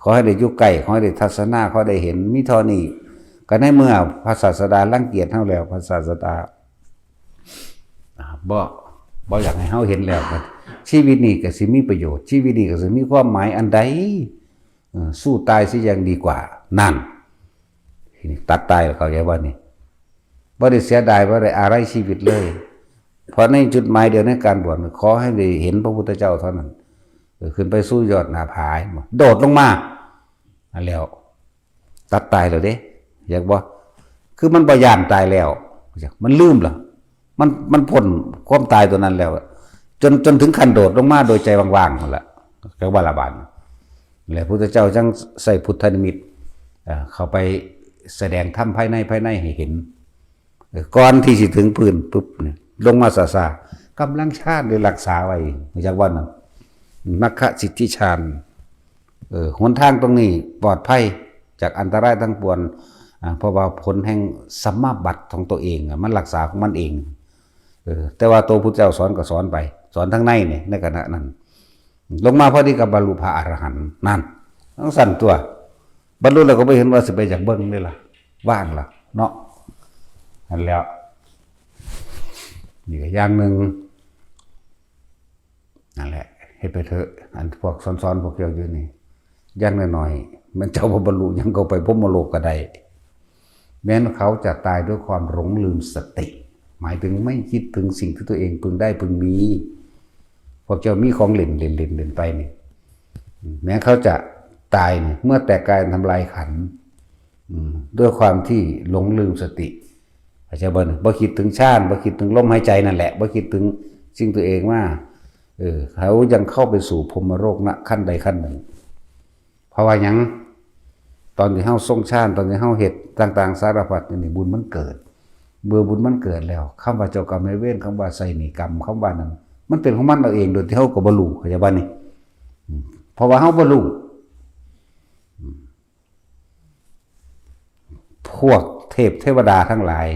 ขอให้ได้อยู่ใกล้ขอให้ได้ทัศนาขอได้เห็นมิเท่านี้ก็ในเมื่อพระศาสดารังเกียจเฮาแล้วพระศาสดาบ่อยากให้เฮาเห็นแล้วชีวิตนี้ก็สิมีประโยชน์ชีวิตนี้ก็สิมีความหมายอันใดสู้ตายสิยังดีกว่านั่นทีนี้ตัดตายแล้วเขาใจว่านี่บ่ได้เสียดายบ่ได้อะไรชีวิตเลยเพราะในจุดหมายเดียวในการบวชขอให้ได้เห็นพระพุทธเจ้าเท่านั้นขึ้นไปสู้ยอดหน้าผาโดดลงมาแล้วตัดตายแล้วเด้อยากบ่คือมันบ่ย่านตายแล้วมันลืมเหรอมันพ้นความตายตัวนั้นแล้วจนถึงขั้นโดดลงมาโดยใจว่างๆนั่นแหละก็ว่าละบาดแล้วพระพุทธเจ้าจังใส่พุทธนิมิตเข้าไปแสดงธรรมภายในให้เห็นก่อนที่สิถึงพื้นปุ๊บเนี่ยลงมาซาๆกำลังชาติเลยรักษาไว้จากว่านั้นมัคคะสิทธิฌานหนทางตรงนี้ปลอดภัยจากอันตรายทั้งปวงเพราะว่าผลแห่งสัมมาบัติของตัวเองมันรักษาของมันเองแต่ว่าตัวพุทธเจ้าสอนก็สอนไปสอนทั้งในเนี่ยในขณะนั้นลงมาพอดีกับบรรลุพระอรหันต์นั่นต้องสั่นตัวบรรลุแล้วก็ไม่เห็นว่าสิไปจากเบิ้งเลยล่ะว่างล่ะเนาะนั่นแล้วนี่อย่างหนึ่งนั่นแหละให้ไปเถอะอันพวกซ้อนๆพวกเกี่ยวอยู่นี่อย่างน้อยๆมันเจ้าบรรลุยังก็ไปพรหมโลกก็ได้แม้เขาจะตายด้วยความหลงลืมสติหมายถึงไม่คิดถึงสิ่งที่ตัวเองพึงได้พึงมีพวกเจ้ามีของเล่นไปนี่แม้เขาจะตายเมื่อแต่กายทำลายขันด้วยความที่หลงลืมสติอาจารย์บ่คิดถึงชาติบ่คิดถึงลมหายใจนั่นแหละบ่คิดถึงสิ่งตัวเองว่าเขายังเข้าไปสู่พรหมโลกณขั้นใดขั้นหนึ่งเพราะว่ายังตอนที่เฮาทรงชาติตอนที่เฮาเฮ็ดต่างๆสารพัดนี่บุญมันเกิดเมื่อบุญมันเกิดแล้วคำว่าเจ้ากรรมนายเวรคำว่าไสนิกรรมคำว่านั้นมันเป็นของมันเอาเองโดยที่เฮาก็บ่รู้เข้าใจบ่นี่เพราะว่าเฮาบ่รู้พวกเทพเทวดาทั้งหลาย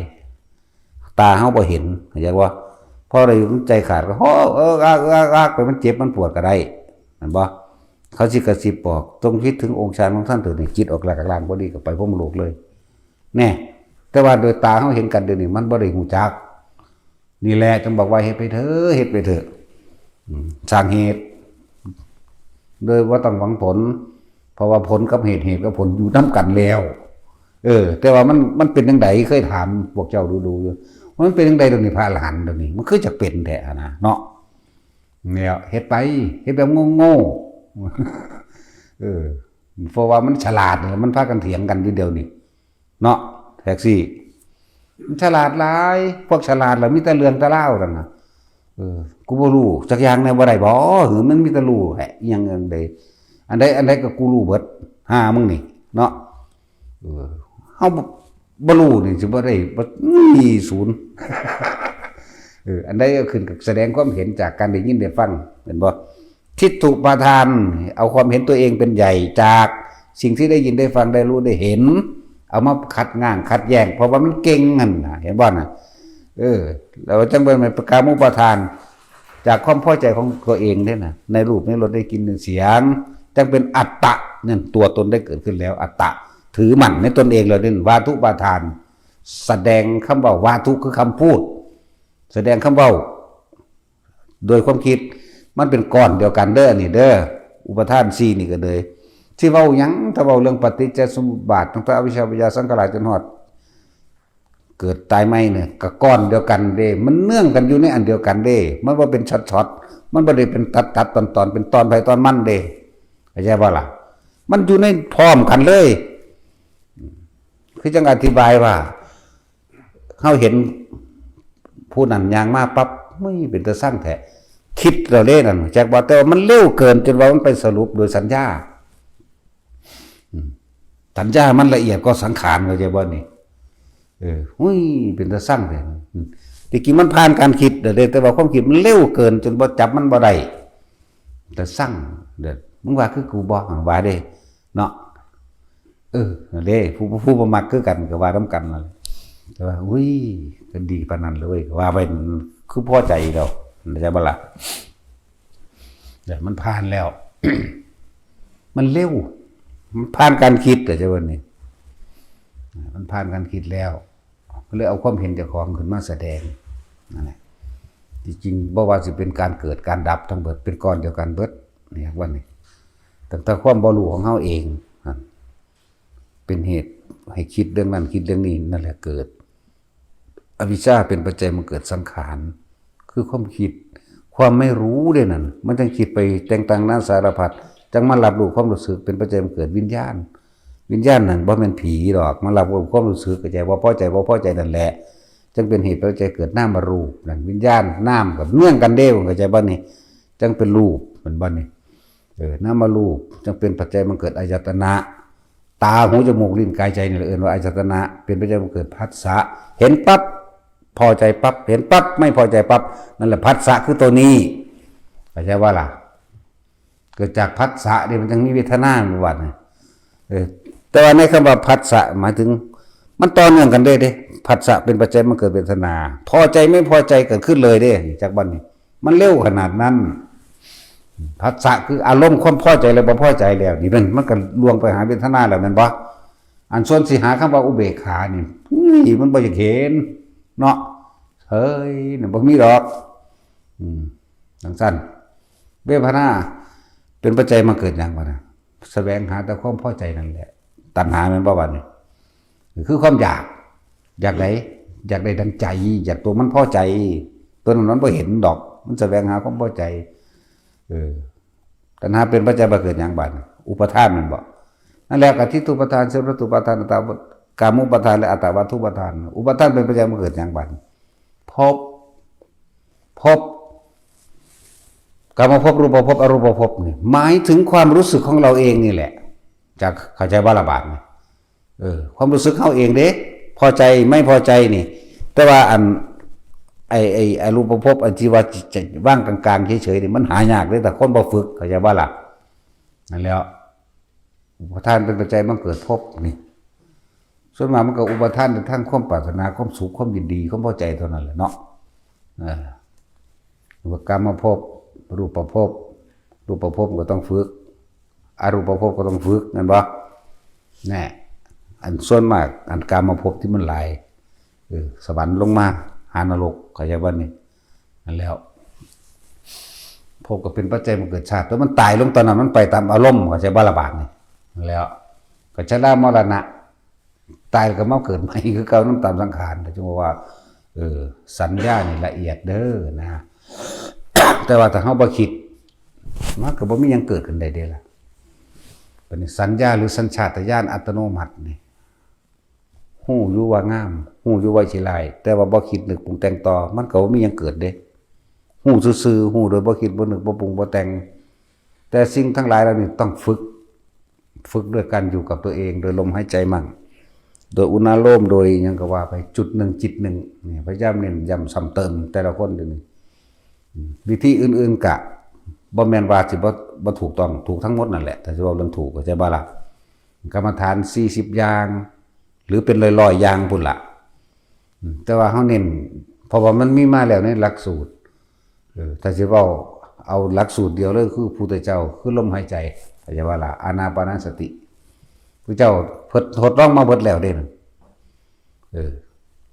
ตาเฮาบ่เห็นเข้าใจบ่พอได้ใจขาดก็ไปมันเจ็บมันปวดก็ได้เห็นบ่เขาสิกระซิบบอกต้องคิดถึงองค์ฌานของท่านเถิดนี่จิตออกหลักกลางบ่ดีก็ไปพรหมโลกเลยแน่แต่ว่าโดยตาเฮาเห็นกันเดี๋ยวนี้มันบ่ได้ฮู้จักนี่แหละจึงบอกว่าเฮ็ดไปเถอะสร้างเหตุโดยว่าต้องหวังผลเพราะว่าผลกับเหตุกับผลอยู่นำกันแล้วแต่ว่ามันเป็นจังไดเคยถามพวกเจ้าดูอยู่มันเป็นจังได๋ตรงนี้พระอรหันต์ตรงนี้มันคือจักเป็นแท้นะเนาะเนี่ยเฮ็ดไปเฮ็ดแบบโง่เพราะว่ามันฉลาดมันพากันเถียงกันทีเดียวนี่เนาะแท็กซี่มันฉลาดหลายพวกฉลาดแล้วมีแต่เรื่องแต่เล่านั่นน่ะกูบ่รู้จักอย่างแน่บ่ได้บ่หือมันมีแต่รู้แหะอีหยังอันใดก็กูรู้เบิดหามึงนี่เนาะเฮาบ่รู้นี่สิบ่ได้บ่มีศูนย์อันใดก็ขึ้นกับแสดงความเห็นจากการได้ยินได้ฟังเห็นบ่ทิฏฐุปาทานเอาความเห็นตัวเองเป็นใหญ่จากสิ่งที่ได้ยินได้ฟังได้รู้ได้เห็น เอามาขัดง้างขัดแย้งเพราะว่ามันเก่งนั่นนะเห็นบ่น่ะแล้วจังเป็นประกามุปทานจากความพอใจของตัวเองเนี่ยนะในรูปในรสได้กินเสียงจังเป็นอัตตะเนี่ยตัวตนได้เกิดขึ้นแล้วอัตตะถือมั่นในตนเองเลยนี่วาทุปาทานแสดงคำว่าวาทุคือคำพูดแสดงคำว่าโดยความคิดมันเป็นก้อนเดียวกันเด้อนี่เด้ออุปทาน4นี่ก็เลยที่เว้าหยังถ้าเว้าเรื่องปฏิจจสมุปบาทตั้งแต่อวิชชาปัญญาสังขารจนฮอดเกิดตายไม่เนี่ยก็ก้อนเดียวกันเด้มันเนื่องกันอยู่ในอันเดียวกันเด้มันว่าเป็นช็อตๆมันบ่ได้เป็นตัดๆตอนๆเป็นตอนไปตอนมันเด้เข้าใจบ่ล่ะมันอยู่ในพร้อมกันเลยคือจังอธิบายว่าเฮาเห็นผู้นั้นย่างมาปั๊บไม่เป็นตาสร้างแท้คิดเราเล่นั่นจากบ่แต่ว่ามันเร็วเกินจนว่ามันไปสรุปโดยสัญญาสัญญามันละเอียดก็สังขารเข้าใจบ่นี่หุ้ยเป็นตาสร้างแท้ที่จริงมันผ่านการคิดเด้อแต่ว่าความคิดมันเร็วเกินจนบ่จับมันบ่ได้แต่สร้างเด้อมึงว่าคือกูบ่ว่าเด้เนาะเด้ผู้บ่มักคือกันก็ว่านำกันนั่นแต่ว่าอุ้ยก็ดีปานนั้นเลยว่าไปคือพอใจแล้วเข้าใจบ่ล่ะเดี๋ยวมันผ่านแล้ว มันเร็วมันผ่านการคิดแต่จะวันนี้มันผ่านการคิดแล้วก็เลยเอาความเห็นเจ้าของขึ้นมาแสดงนั่นแหละจริงๆบ่ว่าสิเป็นการเกิดการดับทั้งเบิดเป็นก้อนเดียวกันเบิดนี่วันนี้ตั้งแต่ความบ่รู้ของเฮาเองเป็นเหตุให้คิดเรื่องนั้นคิดเรื่องนี้นั่นแหละเกิดอวิชชาเป็นปัจจัยมันเกิดสังขารคือความคิดความไม่รู้เด้นั่นมันจังคิดไปแต่งต่างนาสารพัดจังมารับรู้ความรู้สึกเป็นปัจจัยมันเกิดวิญญาณนั่นบ่แม่นผีหรอกมารับรู้ความรู้สึกก็ใจว่าพอใจบ่พอใจนั่นแหละจังเป็นเหตุปัจจัยเกิดนามรูปนั่นวิญญาณนามกับเนื่องกันเด้เข้าใจบ่นี่จังเป็นรูปมันบ่นี่นามรูปจังเป็นปัจจัยมันเกิดอายตนะตาหูจมูกลิ้นกายใจนี่เอิ้นว่าอายตนะเป็นปัจจัยมันเกิดผัสสะเห็นปั๊บพอใจปั๊บเห็นปั๊บไม่พอใจปั๊บนั่นแหละผัสสะคือตัวนี้เข้าใจว่าล่ะเกิดจากผัสสะนี่มันจึงมีเวทนาในวัดนี่แต่ว่าในคำว่าผัสสะหมายถึงมันต่อเนื่องกันเด้ผัสสะเป็นปัจจัยมันเกิดเวทนาพอใจไม่พอใจเกิดขึ้นเลยเด้จากบัดนี้มันเร็วขนาดนั้นผัสสะคืออารมณ์ความพอใจแล้วบ่พอใจแล้วนี่มันก็ลวงไปหาเวทนาแล้วแม่นบ่อันส่วนสิหาคำว่าอุเบกขานี่มันบ่อยากเห็นเนาะเฮ้ยนี่บ่มีดอกจังซั่นเวทนาเป็นปัจจัยมาเกิดหยังบ่นะแสวงหาแต่ความพอใจนั่นแหละตัณหาแม่นบ่บัดนี้คือความอยากได้ดังใจอยากตัวมันพอใจตัวนั้นบ่เห็นดอกมันแสวงหาความพอใจตัณหาเป็นปัจจัยมาเกิดหยังบัดอุปทานมันบ่นั่นแหละกทิฏฐุปทานเสรตุปทานอัตตากามุปทานและอัตตวัตถุปทานอุปทานเป็นปัจจัยมาเกิดหยังบัดพบกามภพรูปภพอรูปภพนี่หมายถึงความรู้สึกของเราเองนี่แหละจากเข้าใจว่าระบาดนี่ความรู้สึกเขาเองเด้พอใจไม่พอใจนี่แต่ว่าอันไอ้รูปภพอันที่ว่าจะว่างกลางๆเฉยๆนี่มันหายากเลยแต่คนบ่ฝึกเข้าใจว่าล่ะนั่นแล้วอุปทานเป็นปัจจัยมันเกิดภพนี่ส่วนมากมันก็อุปทานในทางความปรารถนาความสุขความยินดีความพอใจเท่านั้นแหละเนาะกามภพรูปภพก็ต้องฝึกอรูปภพก็ต้องฝึกนั่นบ่แน่อันส่วนมากอันกามภพที่มันหลายสวรรค์ลงมาหานรกเข้าใจบ่นี่นั่นแล้วภพก็เป็นปัจจัยมันเกิดชาติแล้วมันตายลงตอนนั้นมันไปตามอารมณ์เข้าใจบ่ละบาดนี่นั่นแล้วก็ชรามรณะตายก็มาเกิดใหม่คือเก่านํตามสังขารแต่จึงว่าสัญญานี่ละเอียดเด้อนะแต่ว่าถ้าเฮาบ่คิดมันก็บ่มีหยังเกิดขึ้นได้เด้ล่ะเป็นสัญญาหรือสัญชาตญาณอัตโนมัตินี่ฮู้อยู่ว่างามฮู้อยู่ว่าสิหลายแต่ว่าบ่คิดนึกปรุงแต่งต่อมันก็บ่มีหยังเกิดเด้ฮู้ซื่อๆฮู้โดยบ่คิดบ่นึกบ่ปรุงบ่แต่งแต่สิ่งทั้งหลายเหล่านี้ต้องฝึกด้วยการอยู่กับตัวเองโดยลมหายใจมั่งโดยอุณาโลมโดยหยังก็ว่าไปจุดหนึ่งจิตหนึ่งนี่พยายามเน้นย้ำซ้ำเติมแต่ละคนนี่วิธีอื่นๆกะบ่แม่นว่าสิบ่ถูกต้องถูกทั้งหมดนั่นแหละแต่สิว่าเรื่องถูกก็จะบ่ล่ะกรรมฐาน40อย่าง หรือเป็นลอยๆอย่างพุ่นละแต่ว่าเขาเน้นเพราะว่ามันมีมาแล้วในหลักสูตรถ้าจะเอาหลักสูตรเดียวเลยคือพุทธเจ้าคือลมหายใจอาจจะว่าละอานาปานสติพระเจ้าทดลองมาเบิดแล้วเด่น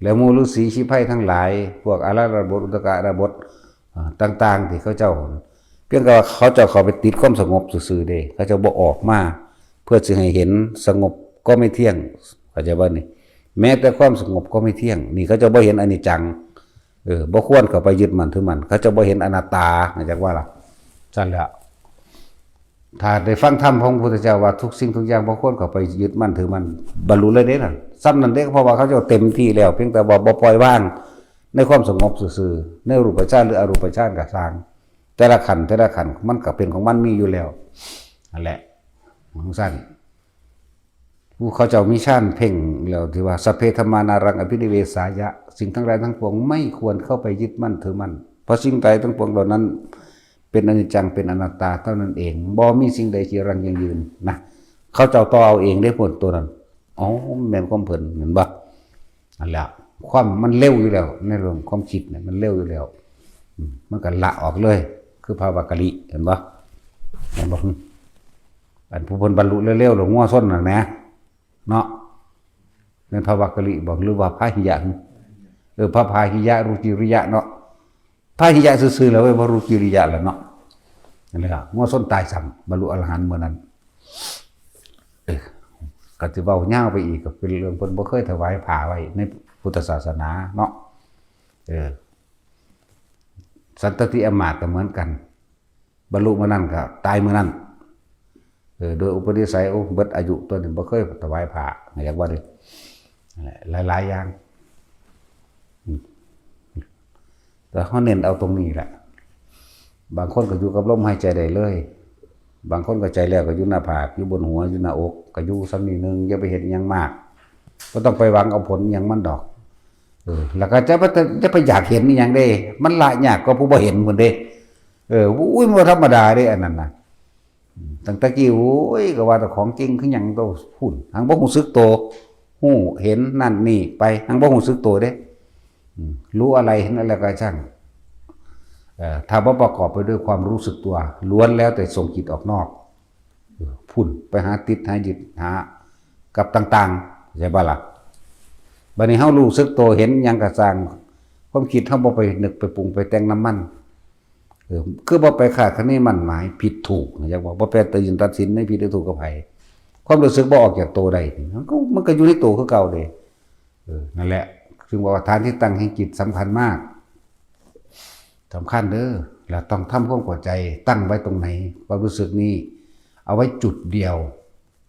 แล้วมูฤาษีชีไพทั้งหลายพวกอาราระบทอุตกะระบทต่างๆที่เขาเจ้าเพียงแต่ว่าเขาจะเข้าไปติดความสงบซื่อๆเด้เขาจะบ่ออกมาเพื่อจะให้เห็นสงบก็ไม่เที่ยงเข้าใจบ่นี่แม้แต่ความสงบก็ไม่เที่ยงนี่เขาจะบ่เห็นอนิจจังบ่ควรเข้าไปยึดมั่นถือมั่นเขาจะบ่เห็นอนัตตาเข้าใจว่าล่ะซั่นแหละถ้าได้ฟังธรรมของพระพุทธเจ้าว่าทุกสิ่งทุกอย่างบ่ควรเข้าไปยึดมั่นถือมั่นบรรลุเลยเด้นั่นซ้ำนั่นเด้เพราะว่าเขาจะเต็มที่แล้วเพียงแต่ว่าบ่ปล่อยว่างในความสงบซื่อๆในรูปฌานหรืออรูปฌานก็สร้างแต่ละขันมันก็เป็นของมันมีอยู่แล้วนั่นแหละของสั้นผู้เขาเจ้ามีฌานเพ่งแล้วที่ว่าสัพเพธัมมานารังอภินิเวสายะสิ่งทั้งหลายทั้งปวงไม่ควรเข้าไปยึดมั่นถือมั่นเพราะสิ่งใดทั้งปวงเหล่านั้นเป็นอนิจจังเป็นอนัตตาเท่านั้นเองบ่มีสิ่งใดที่รังยั่งยืนนะเขาเจ้าต่อเอาเองได้ผลตัวนั้นอ๋อแม่นความเพิ่นเหมือนบ่นั่นแหละความมันเร็วอยู่แล้วในเรื่องความคิดเนี่ยมันเร็วอยู่แล้วมันก็ละออกเลยคือภาวะกะลิเห็นบ่อันผู้เพิ่นบรรลุเร็วๆหลงงัวส้นน่ะนะเนาะเป็นภาวะกะลิบอกหรือว่าพาหิยะพระพาหิยะรุจิริยะเนาะพาหิยะซื่อๆแล้วว่ารุจิริยะแล้วเนาะนั่นแหละงัวส้นตายซ้ำบรรลุอรหันต์เมื่อนั้นก็สิเว้ายาวไปอีกก็เป็นเรื่องเพิ่นบ่เคยถวายผ้าไว้ในพุทธศาสนาเนาะสันตติอมาตย์ก็เหมือนกันบรรลุเมื่อนั้นก็ตายเมื่อนั้นโดยอุปนิสัยเบิดอายุตัวหนึ่งบ่เคยถวายผ้าอย่างว่าเลยหลายๆอย่างแต่เขาเน้นเอาตรงนี้แหละบางคนก็อยู่กับลมหายใจได้เลยบางคนก็ใจแล้วก็อยู่หน้าผากอยู่บนหัวอยู่หน้าอกก็อยู่ซ้ำนิดนึงอย่าไปเห็นยังมากก็ต้องไปหวังเอาผลยังมันดอกแล้วก็จะไปอยากเห็นอย่างได้มันละยากก็ผู้บ่เห็นคนเด้อุ้ยมันธรรมดาเด้อันนั้นนะตั้งแต่กี้โอ้ยก็ว่าแต่ของจริงคือหยังโตพูดหังบ่ฮู้สึกโตฮู้เห็นนั่นนี่ไปหังบ่ฮู้สึกโตเด้รู้อะไรเห็นอะไรก็ช่างถ้าบ่ประกอบไปด้วยความรู้สึกตัวล้วนแล้วแต่ส่งจิตออกนอกพุ่นไปหาติดหายึดหากับต่างๆใช่บ่ล่ะบัดนี้เฮารู้สึกโตเห็นหยังก็สร้างความคิดเฮาบ่ไปนึกไปปรุงไปแต่งน้ำมันคือบ่ไปคาดคะเนมั่นหมายผิดถูกอยากบอกบ่ไปตัดสินในผิดหรือถูกกับไผความรู้สึกบ่ออกจากตัวใดมันก็อยู่ในตัวคือเก่าเด้นั่นแหละซึ่งว่าฐานที่ตั้งแห่งจิตสำคัญมากสำคัญเด้อแล้วต้องทำความเข้าใจตั้งไว้ตรงไหนความรู้สึกนี้เอาไว้จุดเดียว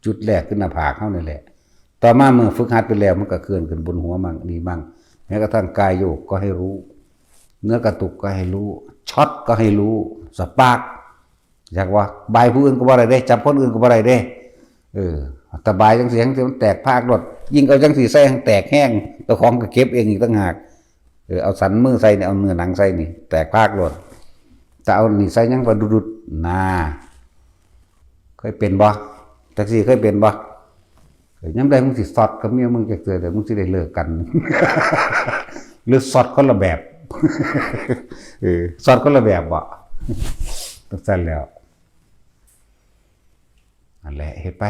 จุดแรกขึ้นหน้าผากเฮานี่แหละต่อมาเมื่อฝึกหัดไปแล้วมันก็เคลื่อนขึ้นบนหัวมั่งนี่มั่งแม้กระทั่งกายโยกก็ให้รู้เนื้อกระตุกก็ให้รู้ช็อตก็ให้รู้สปาร์กอยากว่าบายผู้อื่นก็บ่ได้เด้จับคนอื่นก็บ่ได้เด้แต่บายจังเสียงที่มันแตกภาครถยิ่งเอาจังสีใส่แตกแห้งเจ้าของก็เก็บเองอีกต่างหากเอาสันมือใส่เนี่ยเอาเนื้อหนังใส่นี่แตกภาครถแต่เอานี่ใส่ยังก็ดุดๆน่าเคยเป็นบ่แท็กซี่เคยเป็นบ่ย้ำได้มึงสิสอดกับเมียมึงจะเกิดแต่มึงสิได้เลิกกันหรือสอดคนละแบบสอดคนละแบบบ่ต้องสั่นแล้วนั่นแหละเฮ็ดไป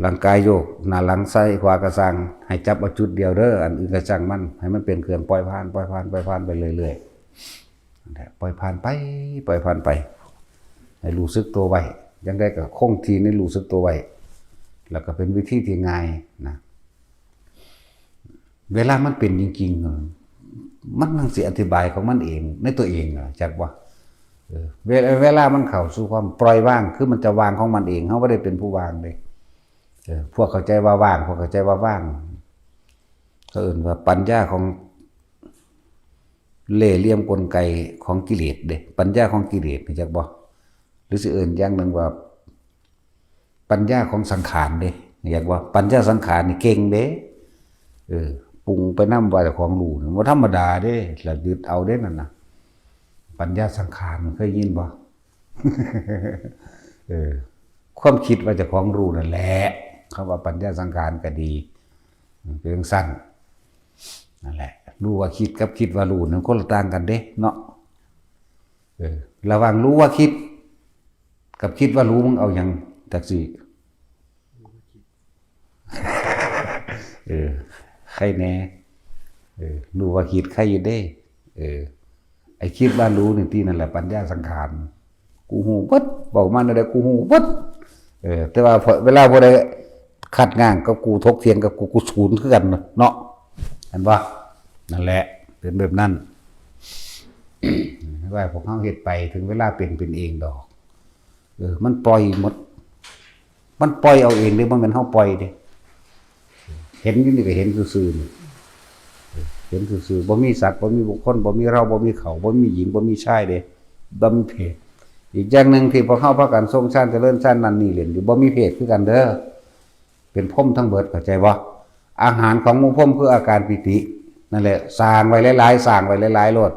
ร่างกายโยกหน้าหลังซ้ายขวากระสังให้จับเอาจุดเดียวเด้ออันอื่นกระจังมันให้มันเป็นเครื่องปล่อยผ่านไปเรื่อยๆปล่อยผ่านไปให้รู้สึกตัวไว้ยังได้ก็คงทีในรู้สึกตัวไว้แล้วก็เป็นวิธีที่ง่ายนะเวลามันเป็นจริงๆมันนั่งสิอธิบายของมันเองในตัวเองจักว่าเวลามันเข้าสู่ความปล่อยว่างคือมันจะวางของมันเองเขาไม่ได้เป็นผู้วางเลยพวกเข้าใจว่าว่างพวกเข้าใจว่าว่างก็อื่นว่าปัญญาของเล่ห์เหลี่ยมกลไกของกิเลสเด้ปัญญาของกิเลสจักบ่หรือสิอื่นอย่างหนึ่งว่าปัญญาของสังขารเด้อยากว่าปัญญาสังขารนี่เก่งเด้ปรุงไปนำว่าเจ้าของรู้บ่ธรรมดาเด้แล้วยึดเอาเด้นั่นน่ะปัญญาสังขารเคยยินบ่ ความคิดว่าเจ้าของรู้นั่นแหละ คำว่าปัญญาสังขารก็ดีเป็นเรื่องสั้นนั่นแหละรู้ว่าคิดกับคิดว่ารู้นั่นคนละต่างกันเด้เนาะระหว่างรู้ว่าคิดกับคิดว่ารู้มึงเอาอย่างจักสิใครแน่รู้ว่าคิดใครอยู่เด้ไอ้คิดว่ารู้นี่ที่นั่นแหละปัญญาสังขารกูหูวัดบอกมันอะไรกูหูวัดแต่ว่าเวลาพอได้ขัดง่างกับกูทกเถียงกับกูศูนย์คือกันเนาะเห็นปะนั่นแหละเป็นแบบนั้นว่าพวกเขาเหตุไปถึงเวลาเป็นเองดอกมันปล่อยหมดมันปล่อยเอาเองหรือมันเป็นเขาปล่อยดิเห็นอยู่นี่ก็เห็นซื่อๆเห็นซื่อๆบ่มีสัตว์บ่มีบุคคลบ่มีเราบ่มีเขาบ่มีหญิงบ่มีชายเด้บ่มีเพศอีกอย่างหนึ่งที่พอเข้าพากันทรงชาติเจริญชาตินั่นนี่เล่นอยู่บ่มีเพศคือกันเด้อเป็นพรหมทั้งเบิดเข้าใจบ่อาหารของหมู่พรหมคืออาการปิตินั่นแหละสร้างไว้หลายๆสร้างไว้หลายๆโลด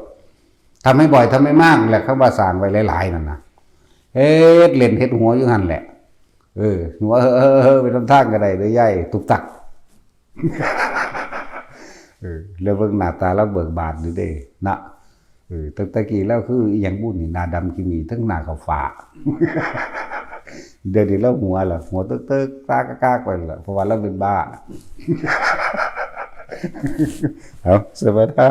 ทำให้บ่อยทำให้มากแหละคำว่าสร้างไว้หลายๆนั่นนะเฮ็ดเล่นเฮ็ดหัวอยู่หั่นแหละหัวไปทำทางก็ได้เด้อใหญ่ตุกตักแล้วเบิ่งหน้าตาแล้วเบิกบานอยู่เด้นะตั้งแต่กี้แล้วคืออีหยังบุญนี่หน้าดำกิมีทั้งหน้าขาวฟ้าเดี๋ยวนี้แล้วหัวล่ะหัวเตึกๆตากากๆไปล่ะเพราะว่าเราเป็นบ้าเอาสวัสดี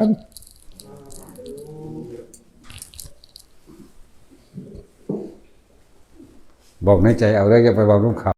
บอกในใจเอาได้จะไปบอกลูกเขา